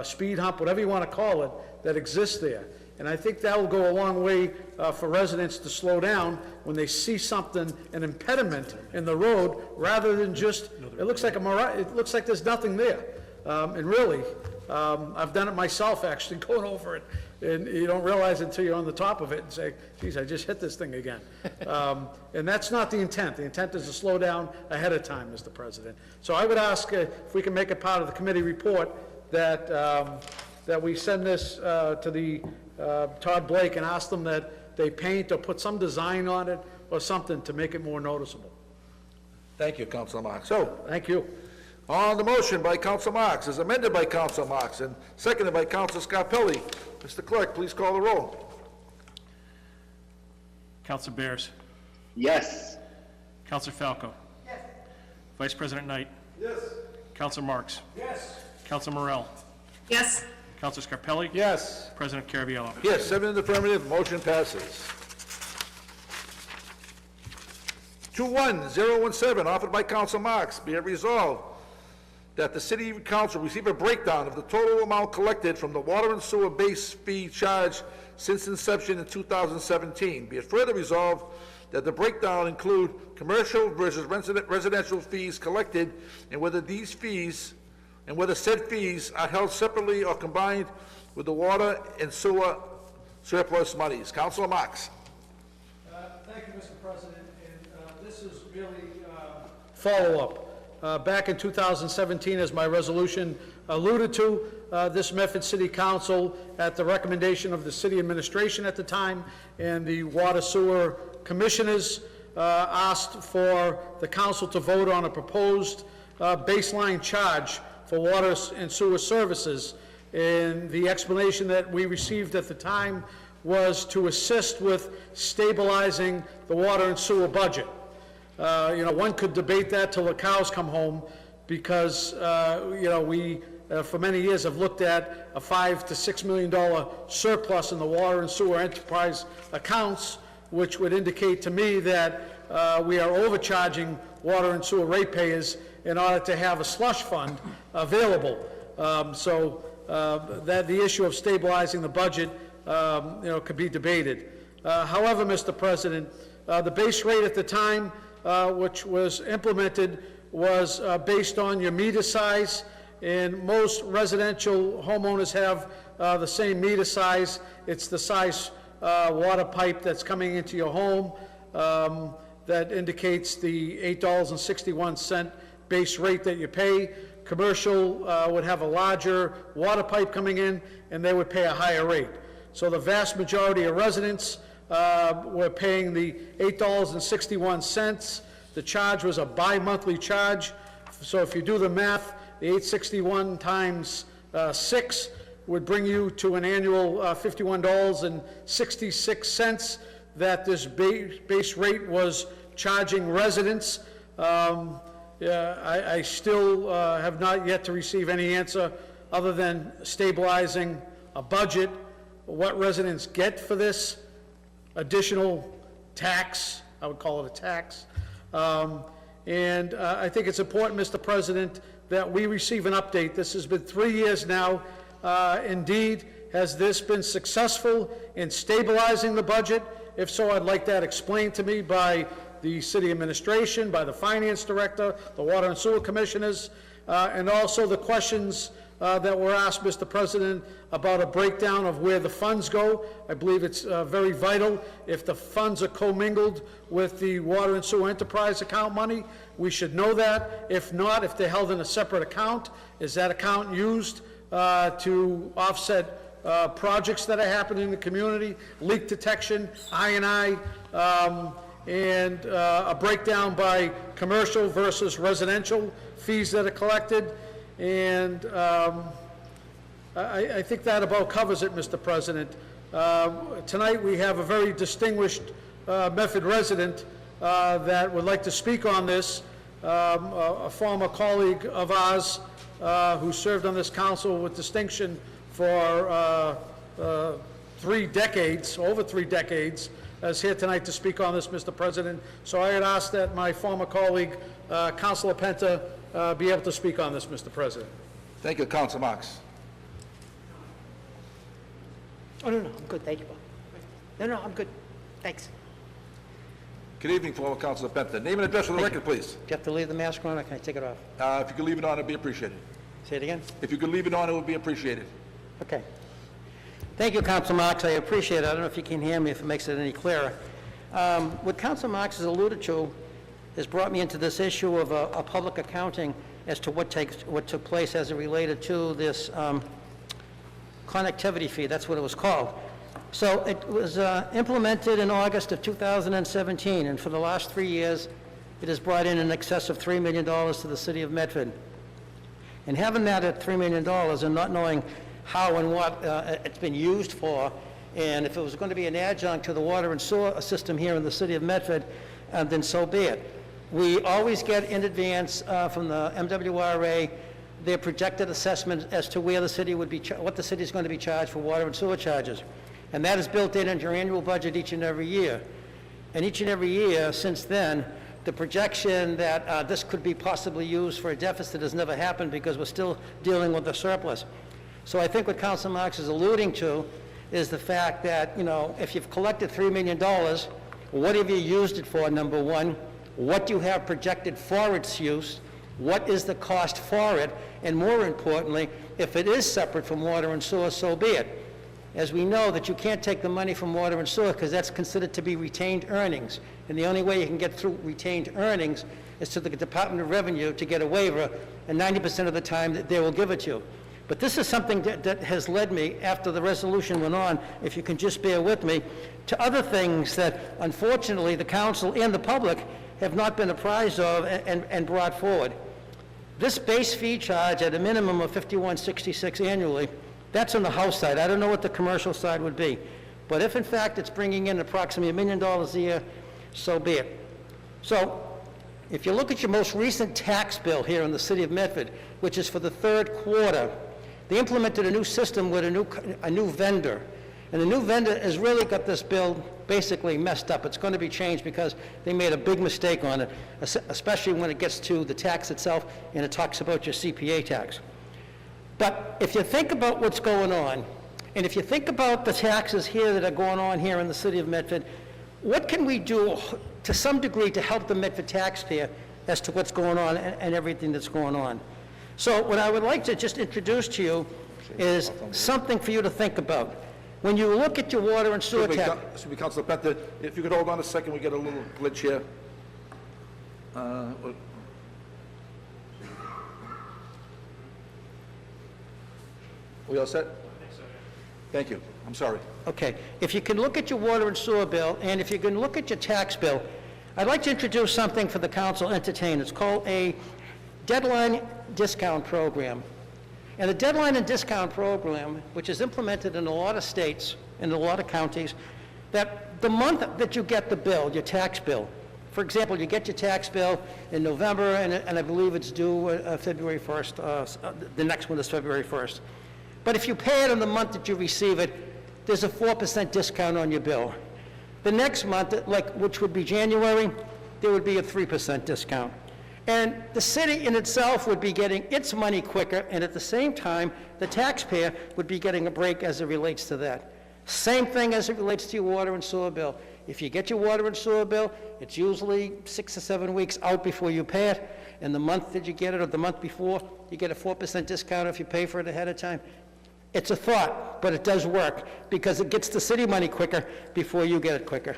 speed hump, whatever you want to call it, that exists there. And I think that will go a long way for residents to slow down when they see something, an impediment in the road, rather than just, it looks like it looks like there's nothing there. And really, I've done it myself, actually, going over it. and you don't realize it until you're on the top of it and say, geez, I just hit this thing again. And that's not the intent. The intent is to slow down ahead of time, Mr. President. So I would ask if we can make it part of the committee report that, that we send this to the Todd Blake and ask them that they paint or put some design on it or something to make it more noticeable. Thank you, Councilor Marks. So, Thank you. on the motion by Councilor Marks, as amended by Councilor Marks, and seconded by Councilor Scarpelli, Mr. Clerk, please call the roll. Counselor Bears? Yes. Counselor Falco? Yes. Vice President Knight? Yes. Counselor Marks? Yes. Counselor Morell? Yes. Counselor Scarpelli? Yes. President Caraviallo? Yes, 7 in the affirmative, motion passes. 21017, offered by Council Marks, be it resolved that the City Council receive a breakdown of the total amount collected from the water and sewer base fee charge since inception in 2017. Be it further resolved that the breakdown include commercial versus residential fees collected, and whether these fees, and whether said fees are held separately or combined with the water and sewer surplus monies. Councilor Marks. Thank you, Mr. President, and this is really follow-up. Back in 2017, as my resolution alluded to, this Medford City Council, at the recommendation of the city administration at the time and the water sewer commissioners, asked for the council to vote on a proposed baseline charge for water and sewer services. And the explanation that we received at the time was to assist with stabilizing the water and sewer budget. You know, one could debate that till the cows come home, because, you know, we, for many years, have looked at a $5 to $6 million surplus in the water and sewer enterprise accounts, which would indicate to me that we are overcharging water and sewer ratepayers in order to have a slush fund available. So that the issue of stabilizing the budget, you know, could be debated. However, Mr. President, the base rate at the time, which was implemented, was based on your meter size, and most residential homeowners have the same meter size. It's the size water pipe that's coming into your home that indicates the $8.61 base rate that you pay. Commercial would have a larger water pipe coming in, and they would pay a higher rate. So the vast majority of residents were paying the $8.61. The charge was a bi-monthly charge. So if you do the math, the $8.61 times 6 would bring you to an annual $51.66 that this base rate was charging residents. I still have not yet to receive any answer other than stabilizing a budget, what residents get for this additional tax. I would call it a tax. And I think it's important, Mr. President, that we receive an update. This has been 3 years now. Indeed, has this been successful in stabilizing the budget? If so, I'd like that explained to me by the city administration, by the finance director, the water and sewer commissioners, and also the questions that were asked, Mr. President, about a breakdown of where the funds go. I believe it's very vital. If the funds are commingled with the water and sewer enterprise account money, we should know that. If not, if they're held in a separate account, is that account used to offset projects that are happening in the community, leak detection, I&I, and a breakdown by commercial versus residential fees that are collected. And I think that about covers it, Mr. President. Tonight we have a very distinguished Medford resident that would like to speak on this, a former colleague of ours who served on this council with distinction for 3 decades, over 3 decades, is here tonight to speak on this, Mr. President. So I had asked that my former colleague, Councilor Penta, be able to speak on this, Mr. President. Thank you, Councilor Marks. Oh, no, I'm good, thank you, Bob. No, I'm good, thanks. Good evening, former Councilor Penta. Name and address for the record, please. Do you have to leave the mask on, or can I take it off? If you could leave it on, it'd be appreciated. Say it again? If you could leave it on, it would be appreciated. Okay. Thank you, Council Marks. I appreciate it. I don't know if you can hear me, if it makes it any clearer. What Council Marks has alluded to has brought me into this issue of a public accounting as to what took place as it related to this connectivity fee. That's what it was called. So it was implemented in August of 2017, and for the last 3 years, it has brought in excess of $3 million to the city of Medford. And having that at $3 million and not knowing how and what it's been used for, and if it was going to be an adjunct to the water and sewer system here in the city of Medford, then so be it. We always get in advance from the MWRA their projected assessment as to where the city would be, what the city is going to be charged for water and sewer charges. And that is built into your annual budget each and every year. And each and every year since then, the projection that this could be possibly used for a deficit has never happened because we're still dealing with a surplus. So I think what Council Marks is alluding to is the fact that, you know, if you've collected $3 million, what have you used it for, number one? What do you have projected for its use? What is the cost for it? And more importantly, if it is separate from water and sewer, so be it. As we know that you can't take the money from water and sewer because that's considered to be retained earnings. And the only way you can get through retained earnings is to the Department of Revenue to get a waiver, and 90% of the time that they will give it to you. But this is something that has led me, after the resolution went on, if you can just bear with me, to other things that unfortunately the council and the public have not been apprised of and brought forward. This base fee charge at a minimum of $51.66 annually, that's on the house side. I don't know what the commercial side would be. But if in fact it's bringing in approximately $1 million a year, so be it. So if you look at your most recent tax bill here in the city of Medford, which is for the third quarter, they implemented a new system with a new vendor. And the new vendor has really got this bill basically messed up. It's going to be changed because they made a big mistake on it, especially when it gets to the tax itself and it talks about your CPA tax. But if you think about what's going on, and if you think about the taxes here that are going on here in the city of Medford, what can we do to some degree to help the Medford taxpayer as to what's going on and everything that's going on? So what I would like to just introduce to you is something for you to think about. When you look at your water and sewer tax... Excuse me, Councilor Penta, if you could hold on a second, we get a little glitch here. We all set? Thank you. I'm sorry. Okay, if you can look at your water and sewer bill, and if you can look at your tax bill, I'd like to introduce something for the council to entertain. It's called a deadline discount program. And the deadline and discount program, which is implemented in a lot of states, in a lot of counties, that the month that you get the bill, your tax bill, for example, you get your tax bill in November, and I believe it's due February 1st, the next one is February 1st. But if you pay it in the month that you receive it, there's a 4% discount on your bill. The next month, which would be January, there would be a 3% discount. And the city in itself would be getting its money quicker, and at the same time, the taxpayer would be getting a break as it relates to that. Same thing as it relates to your water and sewer bill. If you get your water and sewer bill, it's usually 6 or 7 weeks out before you pay it, and the month that you get it, or the month before, you get a 4% discount if you pay for it ahead of time. It's a thought, but it does work, because it gets the city money quicker before you get it quicker.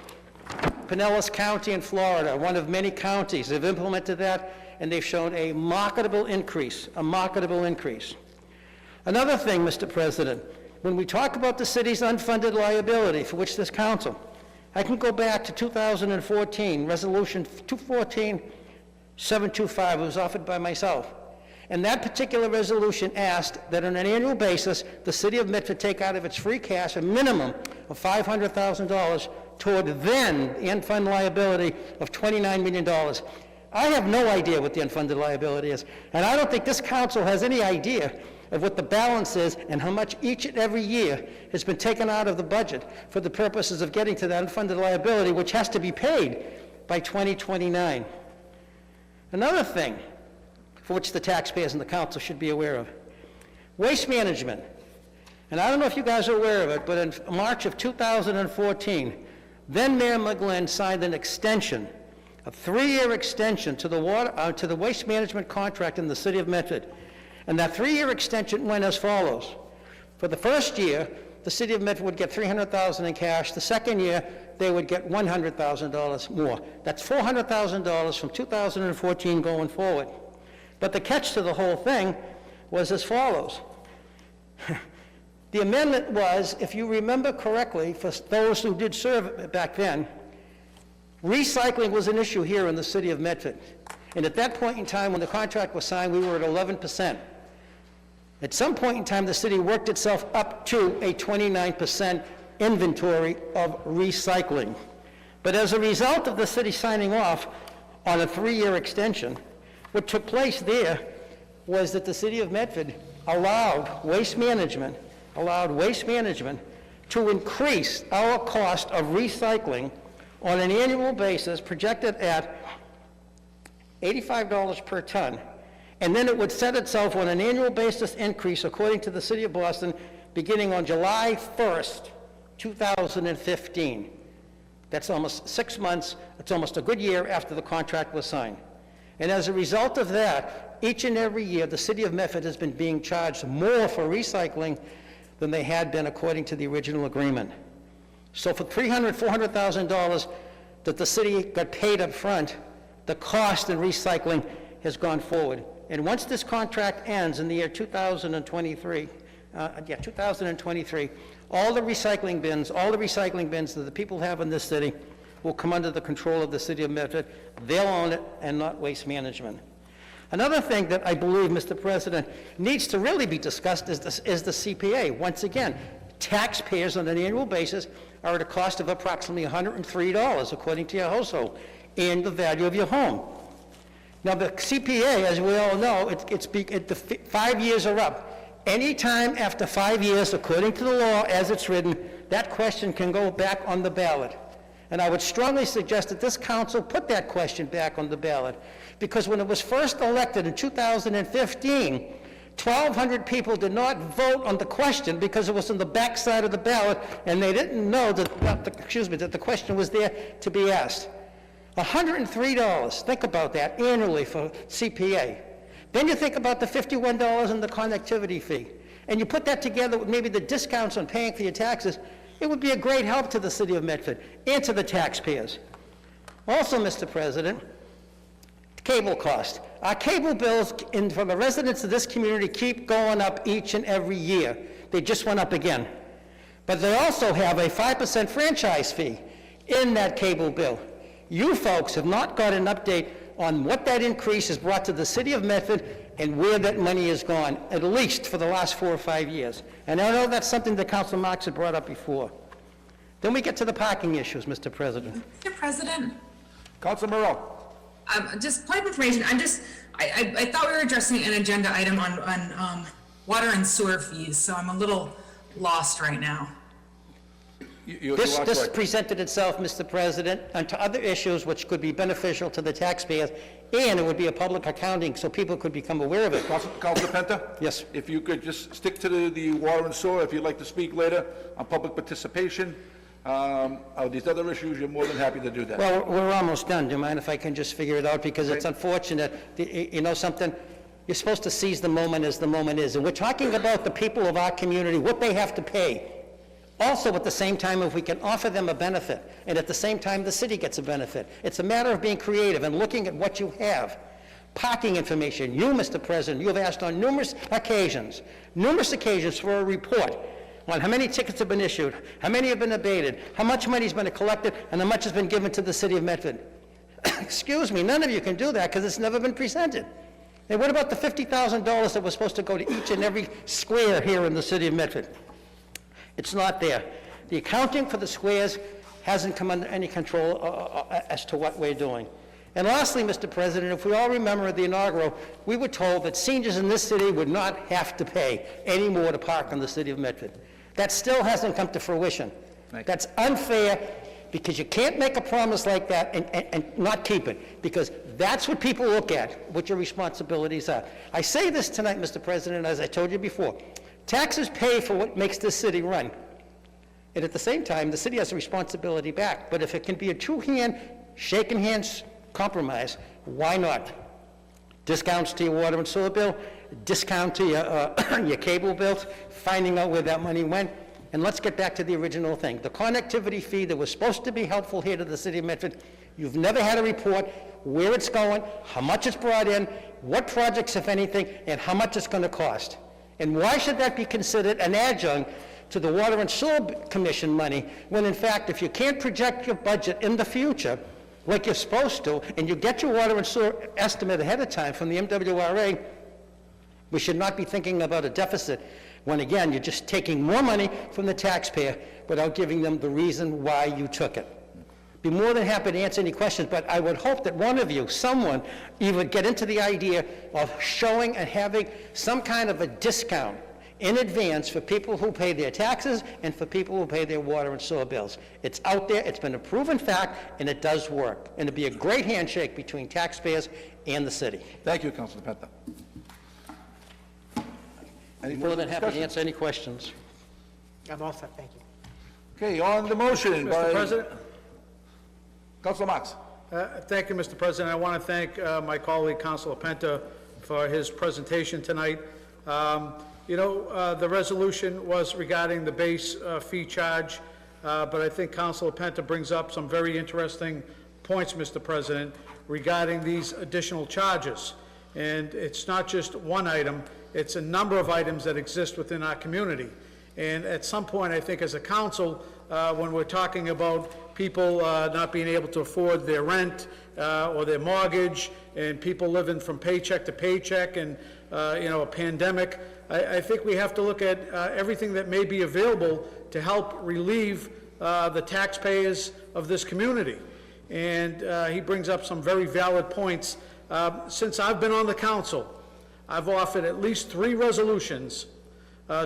Pinellas County in Florida, one of many counties, have implemented that, and they've shown a marketable increase, Another thing, Mr. President, when we talk about the city's unfunded liability, for which this council, I can go back to 2014, Resolution 214-725, it was offered by myself. And that particular resolution asked that on an annual basis, the city of Medford take out of its free cash a minimum of $500,000 toward then the unfunded liability of $29 million. I have no idea what the unfunded liability is, and I don't think this council has any idea of what the balance is and how much each and every year has been taken out of the budget for the purposes of getting to that unfunded liability, which has to be paid by 2029. Another thing for which the taxpayers and the council should be aware of, waste management. And I don't know if you guys are aware of it, but in March of 2014, then Mayor McGlynn signed an extension, a 3-year extension to the waste management contract in the city of Medford. And that 3-year extension went as follows. For the first year, the city of Medford would get $300,000 in cash. The second year, they would get $100,000 more. That's $400,000 from 2014 going forward. But the catch to the whole thing was as follows. The amendment was, if you remember correctly, for those who did serve back then, recycling was an issue here in the city of Medford. And at that point in time, when the contract was signed, we were at 11%. At some point in time, the city worked itself up to a 29% inventory of recycling. But as a result of the city signing off on a 3-year extension, what took place there was that the city of Medford allowed Waste Management to increase our cost of recycling on an annual basis projected at $85 per ton. And then it would set itself on an annual basis increase, according to the city of Boston, beginning on July 1st, 2015. That's almost 6 months, it's almost a good year after the contract was signed. And as a result of that, each and every year, the city of Medford has been being charged more for recycling than they had been according to the original agreement. So for $300,000, $400,000 that the city got paid up front, the cost in recycling has gone forward. And once this contract ends in the year 2023, all the recycling bins that the people have in this city will come under the control of the city of Medford. They'll own it and not Waste Management. Another thing that I believe, Mr. President, needs to really be discussed is the CPA. Once again, taxpayers on an annual basis are at a cost of approximately $103, according to your household, and the value of your home. Now, the CPA, as we all know, the 5 years are up. Anytime after 5 years, according to the law as it's written, that question can go back on the ballot. And I would strongly suggest that this council put that question back on the ballot, because when it was first elected in 2015, 1,200 people did not vote on the question because it was on the back side of the ballot, and they didn't know that the question was there to be asked. $103, think about that, annually for CPA. Then you think about the $51 in the connectivity fee, and you put that together with maybe the discounts on paying for your taxes, it would be a great help to the city of Medford and to the taxpayers. Also, Mr. President, cable cost. Our cable bills for the residents of this community keep going up each and every year. They just went up again. But they also have a 5% franchise fee in that cable bill. You folks have not got an update on what that increase has brought to the city of Medford and where that money has gone, at least for the last 4 or 5 years. And I know that's something that Councilor Marks had brought up before. Then we get to the parking issues, Mr. President. Mr. President, Councilor Morell. just point of information, I thought we were addressing an agenda item on water and sewer fees, so I'm a little lost right now. This presented itself, Mr. President, onto other issues which could be beneficial to the taxpayers, and it would be a public accounting so people could become aware of it. Councilor Penta? Yes. If you could just stick to the water and sewer, if you'd like to speak later on public participation, these other issues, you're more than happy to do that. Well, we're almost done. Do you mind if I can just figure it out? Because it's unfortunate. You know something? You're supposed to seize the moment as the moment is. And we're talking about the people of our community, what they have to pay. Also, at the same time, if we can offer them a benefit, and at the same time, the city gets a benefit. It's a matter of being creative and looking at what you have. Parking information. You, Mr. President, you have asked on numerous occasions for a report on how many tickets have been issued, how many have been abated, how much money has been collected, and how much has been given to the city of Medford. Excuse me, none of you can do that because it's never been presented. And what about the $50,000 that was supposed to go to each and every square here in the city of Medford? It's not there. The accounting for the squares hasn't come under any control as to what we're doing. And lastly, Mr. President, if we all remember at the inaugural, we were told that seniors in this city would not have to pay any more to park in the city of Medford. That still hasn't come to fruition. That's unfair, because you can't make a promise like that and not keep it, because that's what people look at, what your responsibilities are. I say this tonight, Mr. President, as I told you before. Taxes pay for what makes this city run. And at the same time, the city has a responsibility back. But if it can be a two-hand, shaking hands compromise, why not? Discounts to your water and sewer bill, discount to your cable bills, finding out where that money went, And let's get back to the original thing. The connectivity fee that was supposed to be helpful here to the city of Medford, you've never had a report where it's going, how much it's brought in, what projects, if anything, and how much it's going to cost. And why should that be considered an adjunct to the Water and Sewer Commission money, when in fact, if you can't project your budget in the future, like you're supposed to, and you get your water and sewer estimate ahead of time from the MWRA, we should not be thinking about a deficit, when again, you're just taking more money from the taxpayer without giving them the reason why you took it. Be more than happy to answer any questions, but I would hope that one of you, someone, either get into the idea of showing and having some kind of a discount in advance for people who pay their taxes and for people who pay their water and sewer bills. It's out there, it's been a proven fact, and it does work. And it'd be a great handshake between taxpayers and the city. Thank you, Councilor Penta. Any More than further happy to discussion? answer any questions. I'm all set, thank you. Okay, on the motion by... Mr. President? Councilor Marks. Thank you, Mr. President. I want to thank my colleague, Councilor Penta, for his presentation tonight. The resolution was regarding the base fee charge, but I think Councilor Penta brings up some very interesting points, Mr. President, regarding these additional charges. And it's not just one item, it's a number of items that exist within our community. And at some point, I think as a council, when we're talking about people not being able to afford their rent or their mortgage, and people living from paycheck to paycheck, and a pandemic, I think we have to look at everything that may be available to help relieve the taxpayers of this community. And he brings up some very valid points. Since I've been on the council, I've offered at least 3 resolutions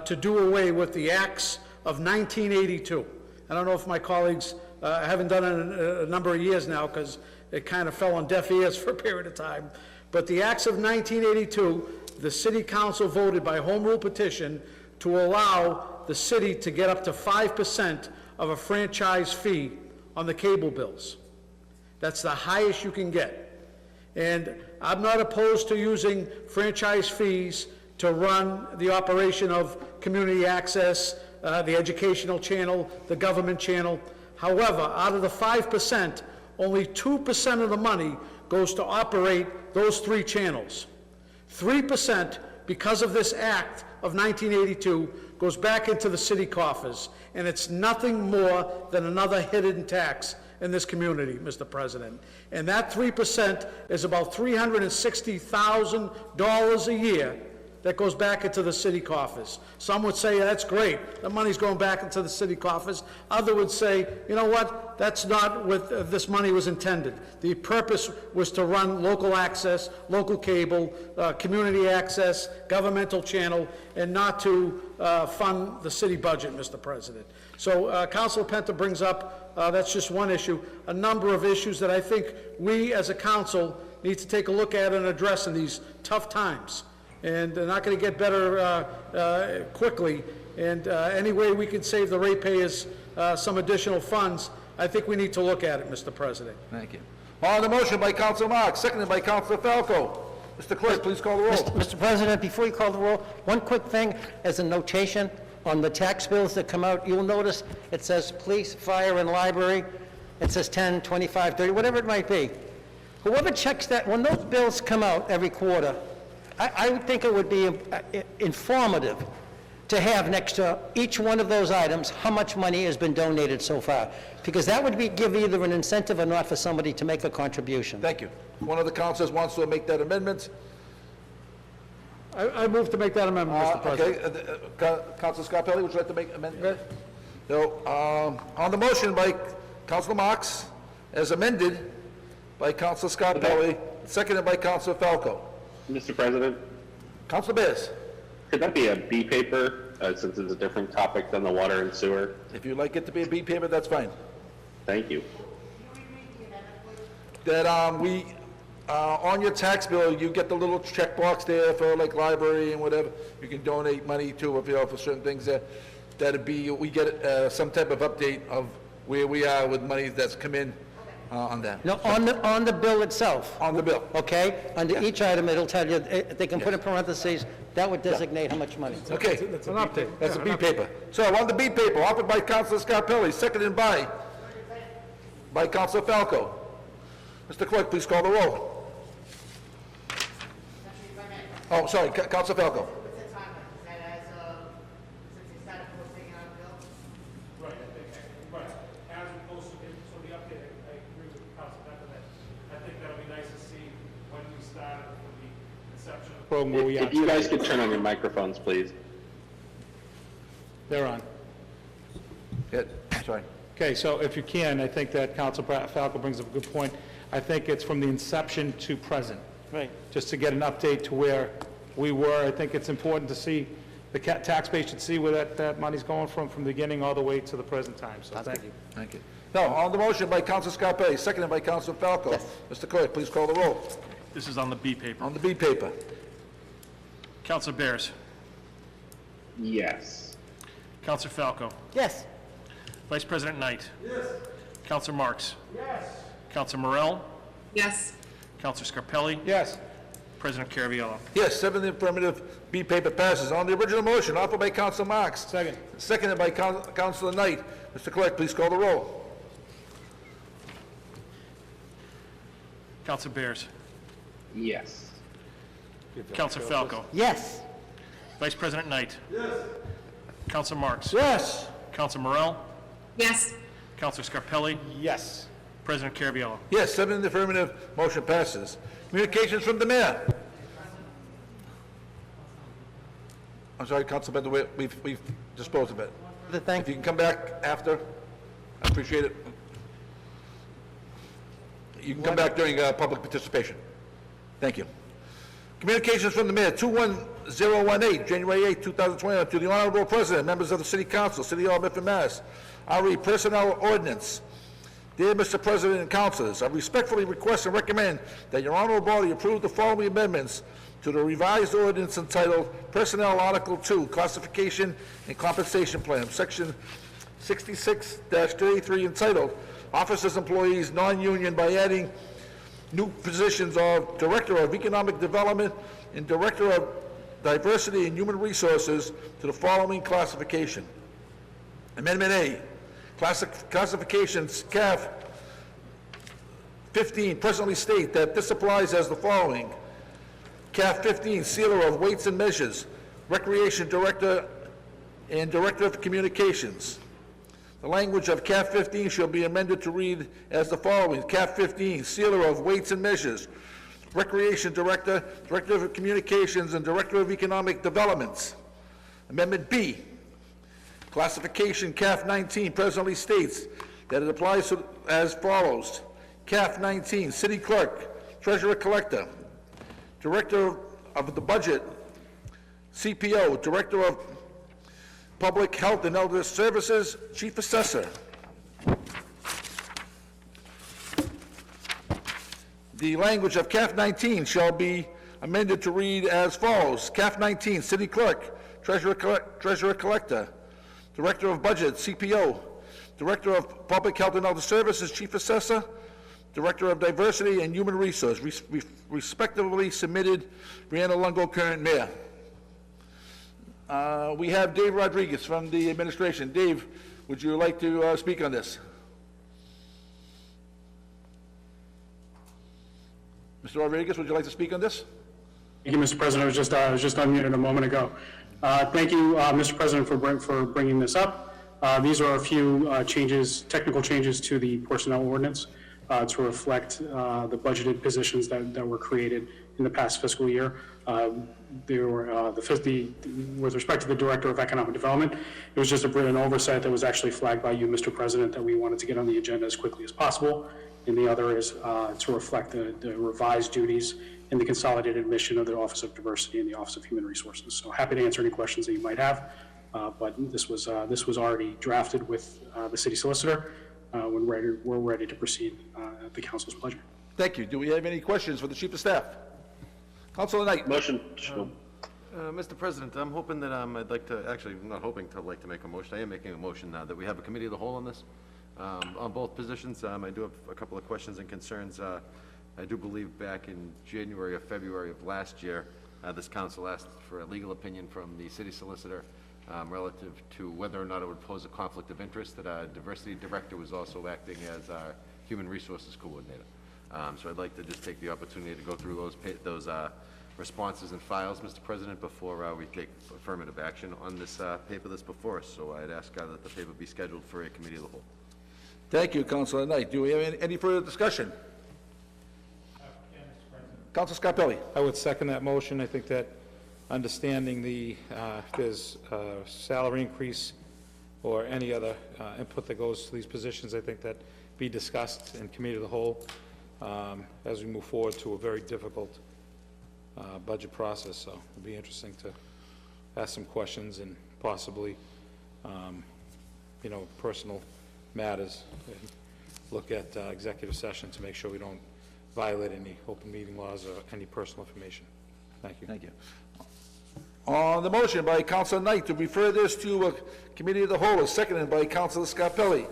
to do away with the acts of 1982. I don't know if my colleagues, I haven't done it in a number of years now because it kind of fell on deaf ears for a period of time. But the acts of 1982, the city council voted by home rule petition to allow the city to get up to 5% of a franchise fee on the cable bills. That's the highest you can get. And I'm not opposed to using franchise fees to run the operation of community access, the educational channel, the government channel. However, out of the 5%, only 2% of the money goes to operate those 3 channels. 3%, because of this act of 1982, goes back into the city coffers, and it's nothing more than another hidden tax in this community, Mr. President. And that 3% is about $360,000 a year that goes back into the city coffers. Some would say, that's great, the money's going back into the city coffers. Others would say, you know what, that's not what this money was intended. The purpose was to run local access, local cable, community access, governmental channel, and not to fund the city budget, Mr. President. So Councilor Penta brings up, that's just one issue, a number of issues that I think we as a council need to take a look at and address in these tough times. And they're not going to get better quickly. And any way we can save the ratepayers some additional funds, I think we need to look at it, Mr. President. Thank you. On the motion by Councilor Marks, seconded by Councilor Falco. Mr. Clerk, please call the roll. Mr. President, before you call the roll, one quick thing as a notation on the tax bills that come out, you'll notice it says police, fire, and library. It says 10, 25, 30, whatever it might be. Whoever checks that, when those bills come out every quarter, I would think it would be informative to have next to each one of those items how much money has been donated so far, because that would give either an incentive or not for somebody to make a contribution. Thank you. One of the councilors wants to make that amendment. I move to make that amendment, Mr. President. Okay, Councilor Scarpelli, would you like to make an amendment? No, on the motion by Councilor Marks, as amended by Councilor Scarpelli, seconded by Councilor Falco. Mr. President, Councilor Bears, could that be a B paper, since it's a different topic than the water and sewer? if you'd like it to be a B paper, that's fine. Thank you. That on your tax bill, you get the little checkbox there for like library and whatever, you can donate money to, if you know, for certain things there. That'd be, we get some type of update of where we are with money that's come in on that? No, on the bill itself, On the bill? okay? Under each item, it'll tell you, they can put in parentheses, that would designate how much money. Okay. It's an update. That's a B paper. So on the B paper, offered by Councilor Scarpelli, seconded by Councilor Falco. Mr. Clerk, please call the roll. Oh, sorry, Councilor Falco. Right, as opposed to, so the update, I agree with Council Becker that I think that'll be nice to see when we started from the inception of. Program where we are If you guys today. could turn on your microphones, please. They're on. Yeah, sorry. Okay, so if you can, I think that Council Falco brings up a good point. I think it's from the inception to present. Right. Just to get an update to where we were. I think it's important to see, the taxpayer should see where that money's going from the beginning all the way to the present time, so thank you. Thank you. No, on the motion by Councilor Scarpelli, seconded by Councilor Falco. Mr. Clerk, please call the roll. This is on the B paper. On the B paper. Counselor Bears. Yes. Counselor Falco. Yes. Vice President Knight. Yes. Counselor Marks. Yes. Counselor Morell. Yes. Counselor Scarpelli. Yes. President Caraviallo. Yes, 7 in the affirmative, B paper passes. On the original motion, offered by Councilor Marks. Second. Seconded by Councilor Knight. Mr. Clerk, please call the roll. Counselor Bears. Yes. Counselor Falco. Yes. Vice President Knight. Yes. Counselor Marks. Yes. Counselor Morell. Yes. Counselor Scarpelli. Yes. President Caraviallo. Yes, 7 in the affirmative, motion passes. Communications from the mayor. I'm sorry, Council Bender, we've disposed of it. The thing, If you can come back after, I appreciate it. You can come back during public participation. Thank you. Communications from the mayor, 21018, January 8, 2021, to the Honorable President, members of the City Council, City Hall, Medford, Mass. RE Personnel Ordinance. Dear Mr. President and Councilors, I respectfully request and recommend that your honorable body approve the following amendments to the revised ordinance entitled Personnel Article 2, Classification and Compensation Plan, Section 66-33, entitled Officers, Employees, Non-Union, by adding new positions of Director of Economic Development and Director of Diversity and Human Resources to the following classification. Amendment A, classifications CAF 15 presently state that this applies as the following. CAF 15, Sealer of Weights and Measures, Recreation Director and Director of Communications. The language of CAF 15 shall be amended to read as the following. CAF 15, Sealer of Weights and Measures, Recreation Director, Director of Communications, and Director of Economic Developments. Amendment B, classification CAF 19 presently states that it applies to, as follows. CAF 19, City Clerk, Treasurer Collector, Director of the Budget, CPO, Director of Public Health and Elder Services, Chief Assessor. The language of CAF 19 shall be amended to read as follows. CAF 19, City Clerk, Treasurer Collector, Director of Budget, CPO, Director of Public Health and Elder Services, Chief Assessor, Director of Diversity and Human Resources, respectively submitted Brianna Lungo, current mayor. We have Dave Rodriguez from the administration. Dave, would you like to speak on this? Mr. Rodriguez, would you like to speak on this? Thank you, Mr. President. I was just unmuted a moment ago. Thank you, Mr. President, for bringing this up. These are a few changes, technical changes to the personnel ordinance to reflect the budgeted positions that were created in the past fiscal year. There were with respect to the Director of Economic Development, it was just an oversight that was actually flagged by you, Mr. President, that we wanted to get on the agenda as quickly as possible. And the other is to reflect the revised duties in the consolidated mission of the Office of Diversity and the Office of Human Resources. So happy to answer any questions that you might have, but this was already drafted with the city solicitor. We're ready to proceed at the council's pleasure. Thank you. Do we have any questions for the Chief of Staff? Councilor Knight. Motion. Mr. President, I'm hoping that I'd like to, actually, I'm not hoping to like to make a motion. I am making a motion that we have a committee of the whole on this. on both positions. I do have a couple of questions and concerns. I do believe back in January or February of last year, this council asked for a legal opinion from the city solicitor relative to whether or not it would pose a conflict of interest, that our diversity director was also acting as our human resources coordinator. So I'd like to just take the opportunity to go through those responses and files, Mr. President, before we take affirmative action on this paper that's before us. So I'd ask that the paper be scheduled for a committee of the whole. Thank you, Councilor Knight. Do we have any further discussion? Councilor Scarpelli? I would second that motion. I think that understanding if there's a salary increase or any other input that goes to these positions, I think that be discussed in committee of the whole as we move forward to a very difficult budget process. So it'd be interesting to ask some questions and possibly, personal matters, and look at executive session to make sure we don't violate any open meeting laws or any personal information. Thank you. Thank you. On the motion by Councilor Knight to refer this to a committee of the whole, is seconded by Councilor Scarpelli.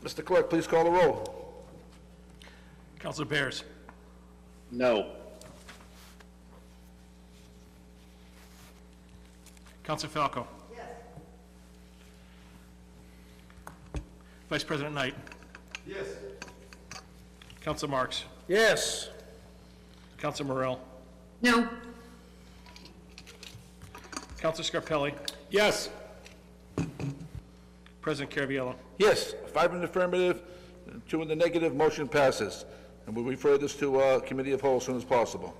Mr. Clerk, please call the roll. Counselor Bears. No. Counselor Falco. Yes. Vice President Knight. Yes. Counselor Marks. Yes. Counselor Morrell. No. Counselor Scarpelli. Yes. President Caraviallo. Yes, 5 in the affirmative, 2 in the negative, motion passes. And we'll refer this to committee of whole as soon as possible.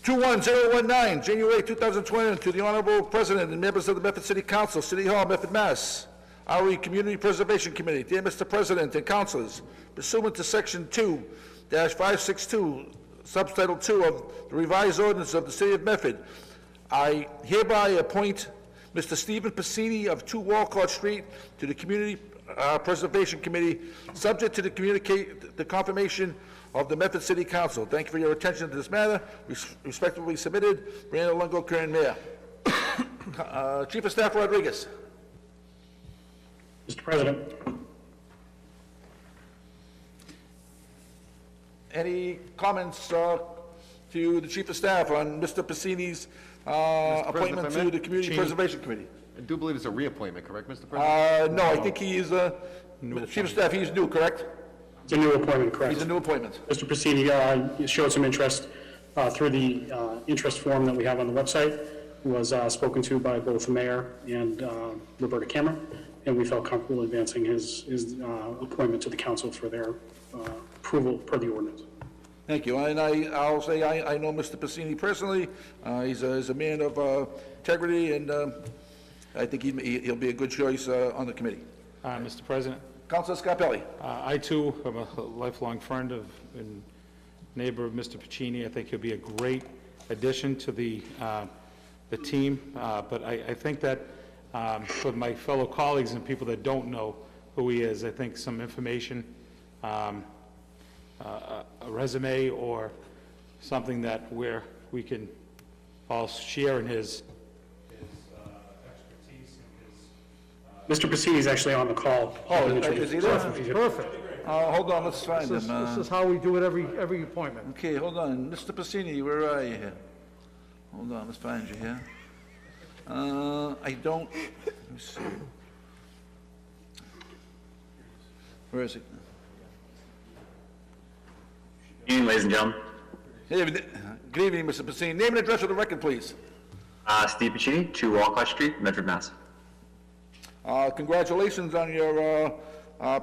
21019, January 2020, to the Honorable President and members of the Medford City Council, City Hall, Medford, Mass. RE Community Preservation Committee. Dear Mr. President and councilors, pursuant to Section 2-562, Subtitle 2 of the revised ordinance of the City of Medford, I hereby appoint Mr. Stephen Pacini of 2 Walcott Street to the Community Preservation Committee, subject to the confirmation of the Medford City Council. Thank you for your attention to this matter. Respectfully submitted, Brandon Longo, current mayor. Chief of Staff Rodriguez. Mr. President, Any comments to the Chief of Staff on Mr. Pacini's appointment if I to may? the Community Preservation Committee? I do believe it's a reappointment, correct, Mr. President? No, I think he is, Chief of Staff, he's new, correct? it's a new appointment, correct? He's a new appointment. Mr. Pacini showed some interest through the interest form that we have on the website, was spoken to by both the mayor and Roberta Cameron, and we felt comfortable advancing his appointment to the council for their approval per the ordinance. Thank you, and I'll say I know Mr. Pacini personally. He's a man of integrity, and I think he'll be a good choice on the committee. Mr. President, Councilor Scarpelli. I too am a lifelong friend of and neighbor of Mr. Pacini. I think he'll be a great addition to the team, but I think that for my fellow colleagues and people that don't know who he is, I think some information, a resume or something that where we can all share in his expertise and his... Mr. Pacini is actually on the call. Oh, is he there? Perfect. Hold on, let's find him. This is how we do it every appointment. Okay, hold on. Mr. Pacini, where are you here? Hold on, let's find you here. I don't, let me see. Where is it? Good evening, ladies and gentlemen. Good evening, Mr. Pacini. Name and address for the record, please. Steve Pacini, 2 Walcott Street, Medford, Mass. Congratulations on your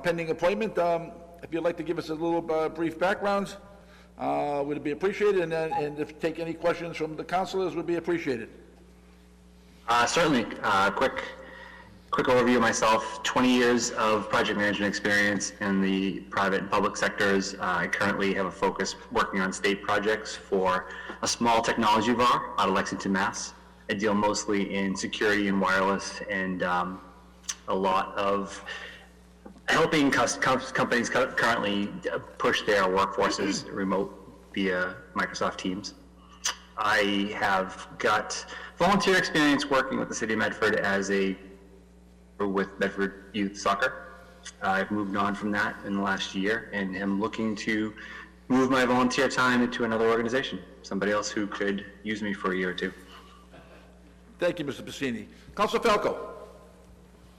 pending appointment. If you'd like to give us a little brief background, would it be appreciated? And if take any questions from the councilors, would be appreciated. Certainly. Quick overview of myself. 20 years of project management experience in the private and public sectors. I currently have a focus working on state projects for a small technology VAR out of Lexington, Mass. I deal mostly in security and wireless, and a lot of helping companies currently push their workforces remote via Microsoft Teams. I have got volunteer experience working with the City of Medford as a with Medford Youth Soccer. I've moved on from that in the last year and am looking to move my volunteer time into another organization, somebody else who could use me for a year or two. Thank you, Mr. Pacini. Councilor Falco.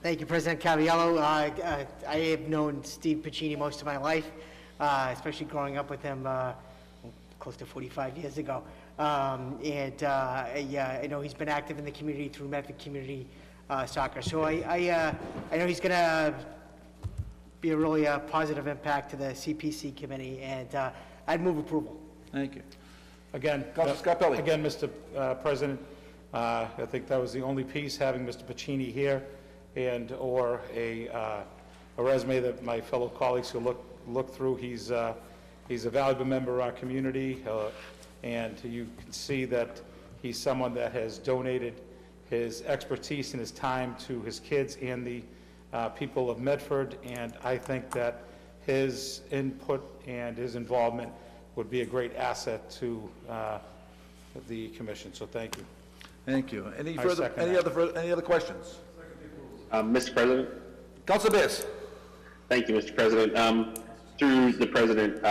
Thank you, President Caraviallo. I have known Steve Pacini most of my life, especially growing up with him close to 45 years ago. I know he's been active in the community through Medford Community Soccer. So I know he's going to be a really positive impact to the CPC committee, and I'd move approval. Thank you. Again, Councilor Scarpelli. Again, Mr. President, I think that was the only piece, having Mr. Pacini here and/or a resume that my fellow colleagues who look through. He's a valuable member of our community, and you can see that he's someone that has donated his expertise and his time to his kids and the people of Medford, and I think that his input and his involvement would be a great asset to the commission, so thank you. Thank you. Any second other questions? Mr. President? Councilor Bears. Thank you, Mr. President. Through the President,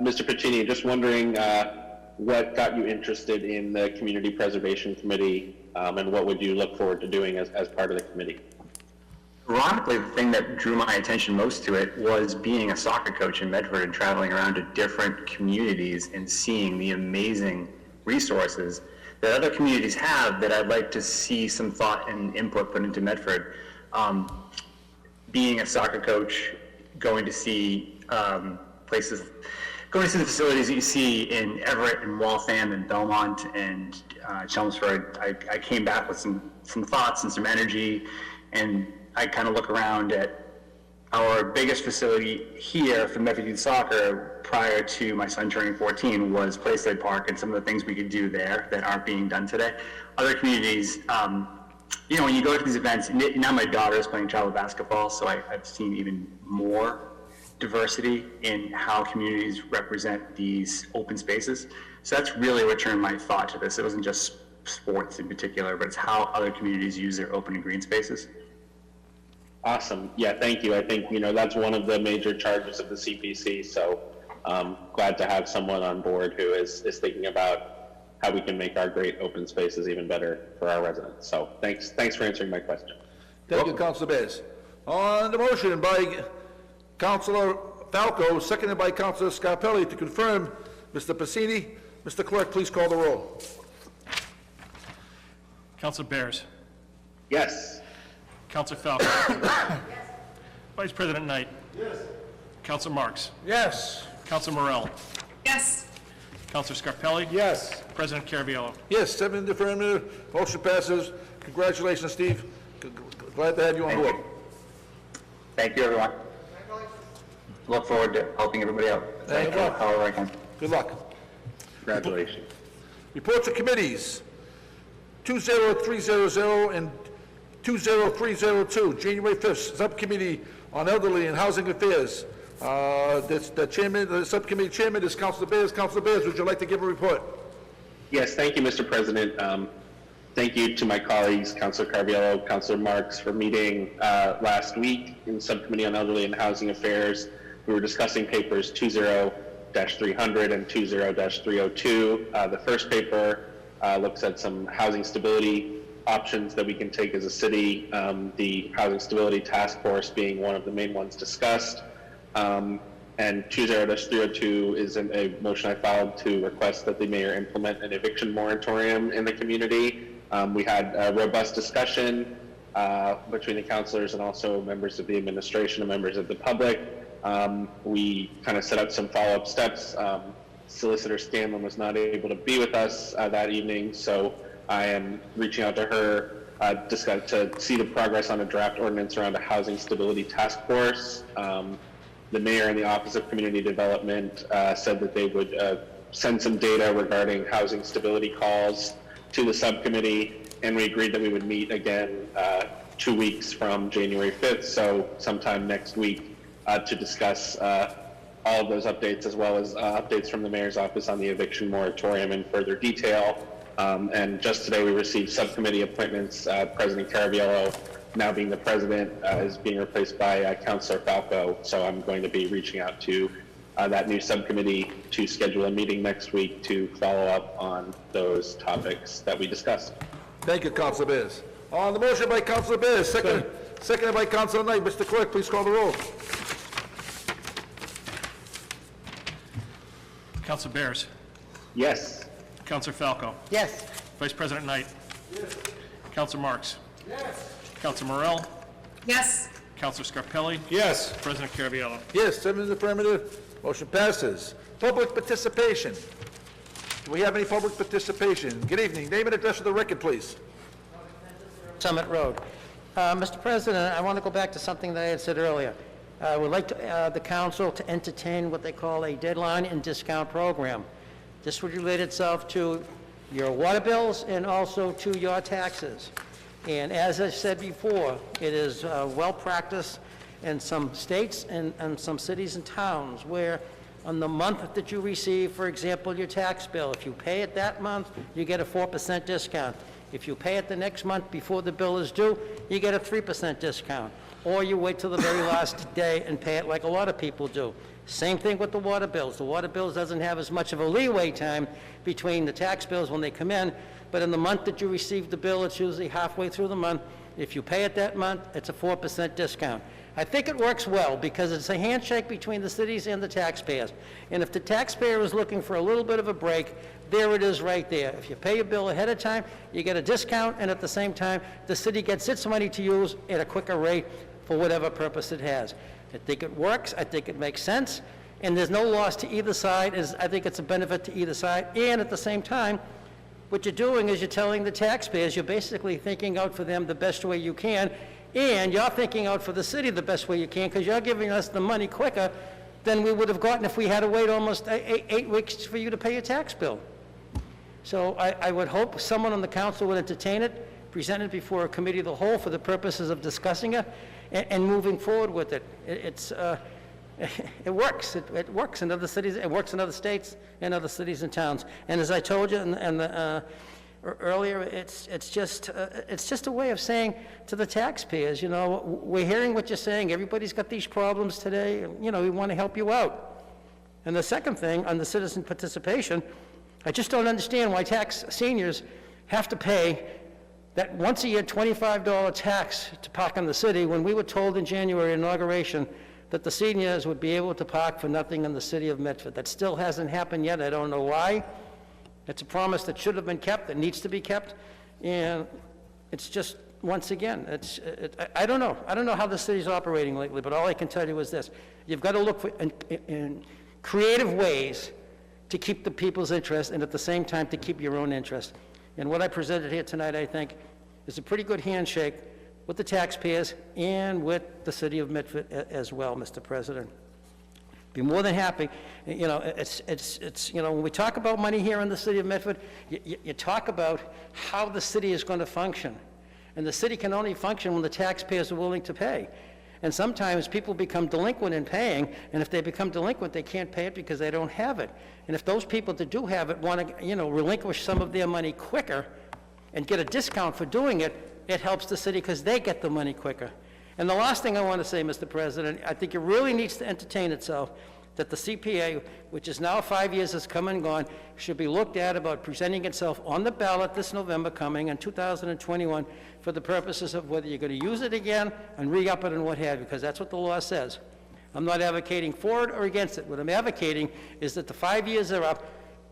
Mr. Pacini, just wondering what got you interested in the Community Preservation Committee, and what would you look forward to doing as part of the committee? Ironically, the thing that drew my attention most to it was being a soccer coach in Medford and traveling around to different communities and seeing the amazing resources that other communities have that I'd like to see some thought and input put into Medford. Being a soccer coach, going to see places, going to see the facilities that you see in Everett and Waltham and Belmont and Chelmsford, I came back with some thoughts and some energy, and I kind of look around at our biggest facility here for Medford Youth Soccer prior to my son turning 14 was Playside Park, and some of the things we could do there that aren't being done today. Other communities, you know, when you go to these events, now my daughter is playing travel basketball, so I've seen even more diversity in how communities represent these open spaces. So that's really what turned my thought to this. It wasn't just sports in particular, but it's how other communities use their open and green spaces. Awesome. Yeah, thank you. I think, that's one of the major charges of the CPC. So glad to have someone on board who is thinking about how we can make our great open spaces even better for our residents. So thanks for answering my question. Thank you, Councilor Bears. On the motion by Councilor Falco, seconded by Councilor Scarpelli to confirm Mr. Pacini. Mr. Clerk, please call the roll. Councilor Bears? Yes. Councilor Falco? Yes. Vice President Knight? Yes. Councilor Marks? Yes. Councilor Morell? Yes. Councilor Scarpelli? Yes. President Caraviallo? Yes, 7 in the affirmative, motion passes. Congratulations, Steve. Glad to have you on board. Thank you, everyone. Look forward to helping everybody out. Thank you. However I can. Good luck. Congratulations. Reports of committees, 20300 and 20302, January 5th, Subcommittee on Elderly and Housing Affairs. The subcommittee chairman is Councilor Bears. Councilor Bears, would you like to give a report? Yes, thank you, Mr. President. Thank you to my colleagues, Councilor Caraviallo, Councilor Marks, for meeting last week in Subcommittee on Elderly and Housing Affairs. We were discussing papers 20-300 and 20-302. The first paper looks at some housing stability options that we can take as a city, the Housing Stability Task Force being one of the main ones discussed. And 20-302 is a motion I filed to request that the mayor implement an eviction moratorium in the community. We had a robust discussion between the councilors and also members of the administration and members of the public. We kind of set up some follow-up steps. Solicitor Scanlon was not able to be with us that evening, so I am reaching out to her to see the progress on a draft ordinance around a housing stability task force. The mayor and the Office of Community Development said that they would send some data regarding housing stability calls to the subcommittee, and we agreed that we would meet again 2 weeks from January 5th, so sometime next week, to discuss all of those updates, as well as updates from the mayor's office on the eviction moratorium in further detail. And just today we received subcommittee appointments. President Caraviallo now being the president, is being replaced by Councilor Falco. So I'm going to be reaching out to that new subcommittee to schedule a meeting next week to follow up on those topics that we discussed. Thank you, Councilor Bears. On the motion by Councilor Bears, seconded by Councilor Knight. Mr. Clerk, please call the roll. Councilor Bears. Yes. Councilor Falco. Yes. Vice President Knight. Yes. Councilor Marks. Yes. Councilor Morell. Yes. Councilor Scarpelli. Yes. President Caraviallo. Yes, 7 in the affirmative. Motion passes. Public participation. Do we have any public participation? Good evening. Name and address for the record, please. Summit Road. Mr. President, I want to go back to something that I had said earlier. I would like the council to entertain what they call a deadline and discount program. This would relate itself to your water bills and also to your taxes. And as I said before, it is well practiced in some states and some cities and towns where on the month that you receive, for example, your tax bill, if you pay it that month, you get a 4% discount. If you pay it the next month before the bill is due, you get a 3% discount. Or you wait till the very last day and pay it like a lot of people do. Same thing with the water bills. The water bills doesn't have as much of a leeway time between the tax bills when they come in, but in the month that you receive the bill, it's usually halfway through the month. If you pay it that month, it's a 4% discount. I think it works well because it's a handshake between the cities and the taxpayers. And if the taxpayer is looking for a little bit of a break, there it is right there. If you pay your bill ahead of time, you get a discount, and at the same time, the city gets its money to use at a quicker rate for whatever purpose it has. I think it works, I think it makes sense, and there's no loss to either side. I think it's a benefit to either side, and at the same time, what you're doing is you're telling the taxpayers, you're basically thinking out for them the best way you can, and you're thinking out for the city the best way you can, because you're giving us the money quicker than we would have gotten if we had to wait almost 8 weeks for you to pay your tax bill. So I would hope someone on the council would entertain it, present it before a committee of the whole for the purposes of discussing it and moving forward with it. It works. It works in other cities. It works in other states and other cities and towns. And as I told you earlier, it's just a way of saying to the taxpayers, you know, we're hearing what you're saying. Everybody's got these problems today. You know, we want to help you out. And the second thing on the citizen participation, I just don't understand why seniors have to pay that once a year $25 tax to park in the city when we were told in January inauguration that the seniors would be able to park for nothing in the city of Medford. That still hasn't happened yet. I don't know why. It's a promise that should have been kept, that needs to be kept, and it's just, once again, I don't know. I don't know how the city's operating lately, but all I can tell you is this. You've got to look for in creative ways to keep the people's interest and at the same time to keep your own interest. And what I presented here tonight, I think, is a pretty good handshake with the taxpayers and with the city of Medford as well, Mr. President. Be more than happy. You know, it's you know, when we talk about money here in the city of Medford, you talk about how the city is going to function. And the city can only function when the taxpayers are willing to pay. And sometimes people become delinquent in paying, and if they become delinquent, they can't pay it because they don't have it. And if those people that do have it want to, you know, relinquish some of their money quicker and get a discount for doing it, it helps the city because they get the money quicker. And the last thing I want to say, Mr. President, I think it really needs to entertain itself that the CPA, which is now 5 years has come and gone, should be looked at about presenting itself on the ballot this November coming in 2021 for the purposes of whether you're going to use it again and re-up it and what have you, because that's what the law says. I'm not advocating for it or against it. What I'm advocating is that the 5 years are up,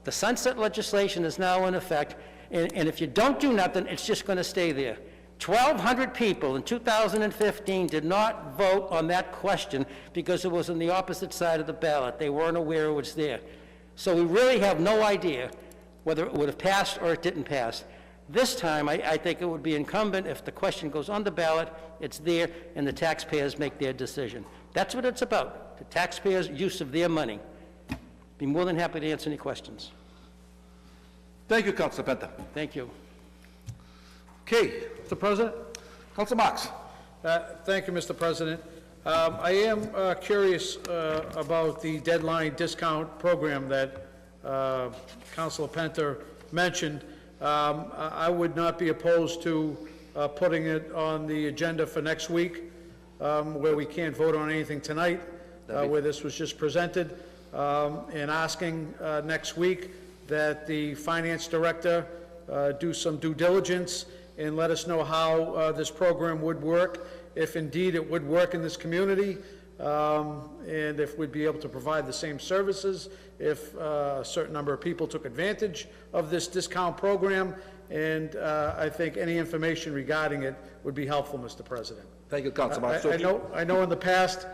the sunset legislation is now in effect, and if you don't do nothing, it's just going to stay there. 1,200 people in 2015 did not vote on that question because it was on the opposite side of the ballot. They weren't aware it was there. So we really have no idea whether it would have passed or it didn't pass. This time, I think it would be incumbent if the question goes on the ballot, it's there, and the taxpayers make their decision. That's what it's about, the taxpayers' use of their money. Be more than happy to answer any questions. Thank you, Councilor Penta. Thank you. Okay, Mr. President? Councilor Marks. Thank you, Mr. President. I am curious about the deadline discount program that Councilor Penter mentioned. I would not be opposed to putting it on the agenda for next week, where we can't vote on anything tonight, where this was just presented, and asking next week that the finance director do some due diligence and let us know how this program would work, if indeed it would work in this community, and if we'd be able to provide the same services, if a certain number of people took advantage of this discount program, and I think any information regarding it would be helpful, Mr. President. Thank you, Councilman Marks. I know in the past,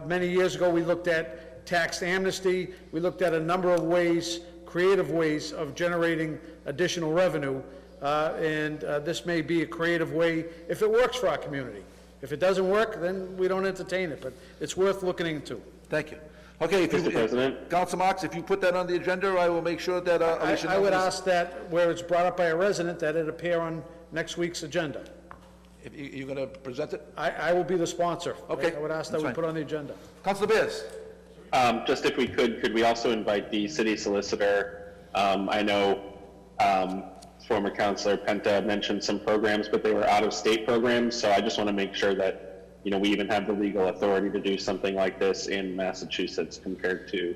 many years ago, we looked at tax amnesty, we looked at a number of ways, creative ways of generating additional revenue, and this may be a creative way if it works for our community. If it doesn't work, then we don't entertain it, but it's worth looking into. Thank you. Okay, if Mr. President. Council Marks, if you put that on the agenda, I will make sure that Alicia... I would ask that, where it's brought up by a resident, that it appear on next week's agenda. If you're going to present it? I will be the sponsor. Okay, I would ask that that's we fine. put on the agenda. Councilor Bears? Just if we could we also invite the city solicitor? I know former Councilor Penta mentioned some programs, but they were out-of-state programs, so I just want to make sure that, you know, we even have the legal authority to do something like this in Massachusetts compared to,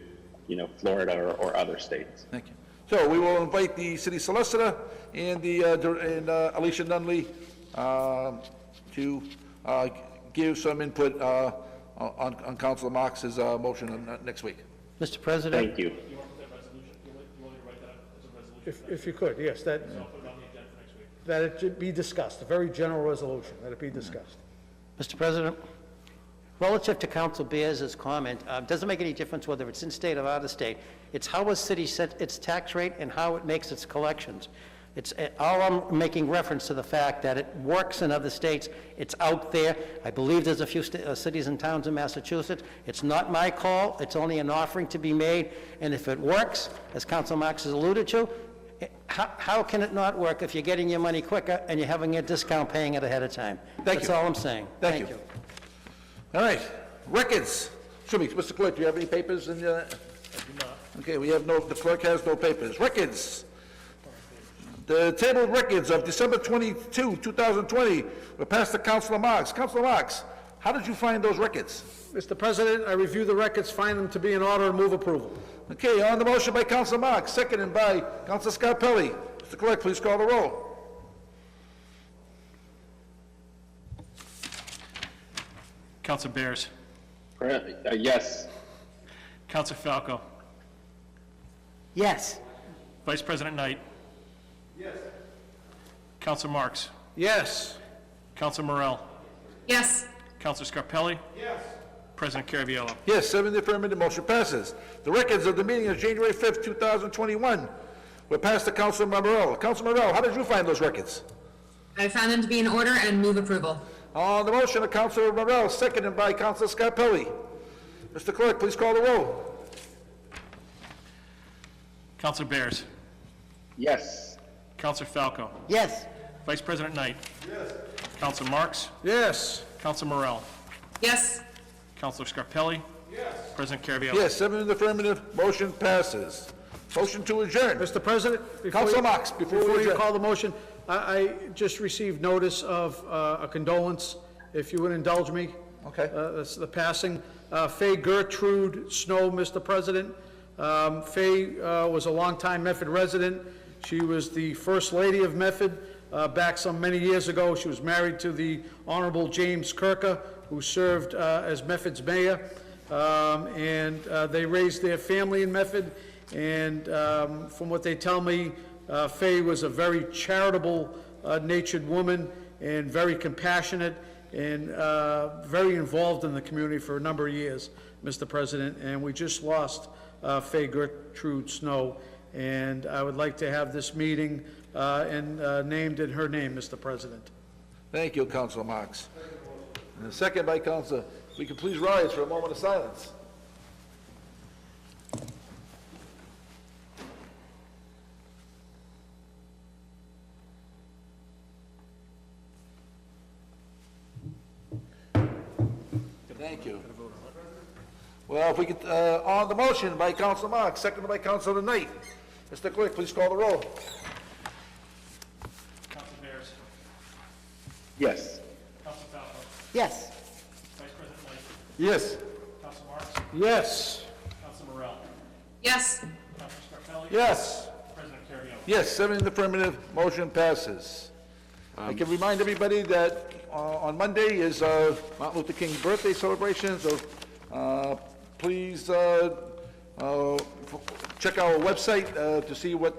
you know, Florida or other states. Thank you. So we will invite the city solicitor and Alicia Nunley to give some input on Councilor Marks's motion next week. Mr. President? Thank you. If you could, yes, that it should be discussed, a very general resolution, that it be discussed. Mr. President, relative to Council Bears' comment, doesn't make any difference whether it's in-state or out-of-state. It's how a city set its tax rate and how it makes its collections. It's, all I'm making reference to the fact that it works in other states. It's out there. I believe there's a few cities and towns in Massachusetts. It's not my call. It's only an offering to be made. And if it works, as Council Marks has alluded to, how can it not work if you're getting your money quicker and you're having a discount paying it ahead of time? That's all I'm saying. Thank you. All right, records. Mr. Clerk, do you have any papers in your... I do not. Okay, we have no, the clerk has no papers. Records. The table of records of December 22, 2020 were passed to Councilor Marks. Councilor Marks, how did you find those records? Mr. President, I review the records, find them to be in order, and move approval. Okay, on the motion by Councilor Marks, seconded by Councilor Scarpelli. Mr. Clerk, please call the roll. Councilor Bears. Yes. Councilor Falco. Yes. Vice President Knight. Yes. Councilor Marks. Yes. Councilor Morell. Yes. Councilor Scarpelli. Yes. President Caraviallo. Yes, 7 in the affirmative, motion passes. The records of the meeting of January 5th, 2021 were passed to Councilor Morell. Councilor Morell, how did you find those records? I found them to be in order and move approval. On the motion of Councilor Morell, seconded by Councilor Scarpelli. Mr. Clerk, please call the roll. Councilor Bears. Yes. Councilor Falco. Yes. Vice President Knight. Yes. Councilor Marks. Yes. Councilor Morell. Yes. Councilor Scarpelli. Yes. President Caraviallo. Yes, 7 in the affirmative, motion passes. Motion to adjourn. Mr. President, Councilor Marks, before we you adjourn. call the motion, I just received notice of a condolence, if you would indulge me. Okay. That's the passing. Faye Gertrude Snow, Mr. President. Faye was a longtime Medford resident. She was the First Lady of Medford back some many years ago. She was married to the Honorable James Kirka, who served as Medford's mayor. And they raised their family in Medford. And from what they tell me, Faye was a very charitable natured woman and very compassionate and very involved in the community for a number of years, Mr. President. And we just lost Faye Gertrude Snow. And I would like to have this meeting named in her name, Mr. President. Thank you, Councilor Marks. And a second by Councilor, we can please rise for a moment of silence. Thank you. Well, if we could, on the motion by Councilor Marks, seconded by Councilor Knight. Mr. Clerk, please call the roll. Councilor Bears. Yes. Counsel Falco, Yes. Vice President Knight, Yes. Counsel Marks, Yes. Counsel Morel, Yes. Counsel Scarpelli, Yes. President Carrion. Yes, 7 in the affirmative, motion passes. I can remind everybody that on Monday is Martin Luther King birthday celebration, so please check our website to see what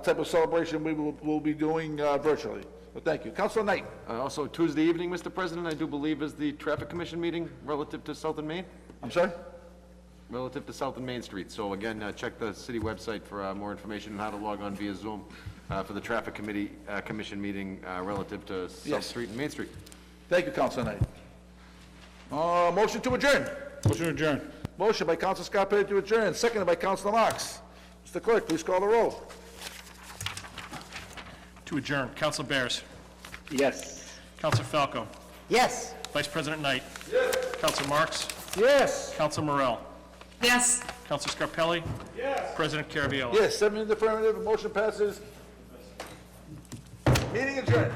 type of celebration we will be doing virtually. But thank you. Councilor Knight. Also, Tuesday evening, Mr. President, I do believe is the Traffic Commission meeting relative to South and Main, I'm sorry? relative to South and Main Street. So again, check the city website for more information on how to log on via Zoom for the Traffic Commission meeting relative to South Yes. Street and Main Street. Thank you, Councilor Knight. Motion to adjourn. Motion to adjourn. Motion by Councilor Scarpelli to adjourn, seconded by Councilor Marks. Mr. Clerk, please call the roll. To adjourn, Counsel Bears, Yes. Counsel Falco, Yes. Vice President Knight. Yes. Counsel Marks, Yes. Counsel Morel, Yes. Counsel Scarpelli. Yes. President Caraviallo. Yes, 7 in the affirmative, motion passes. Meeting adjourned.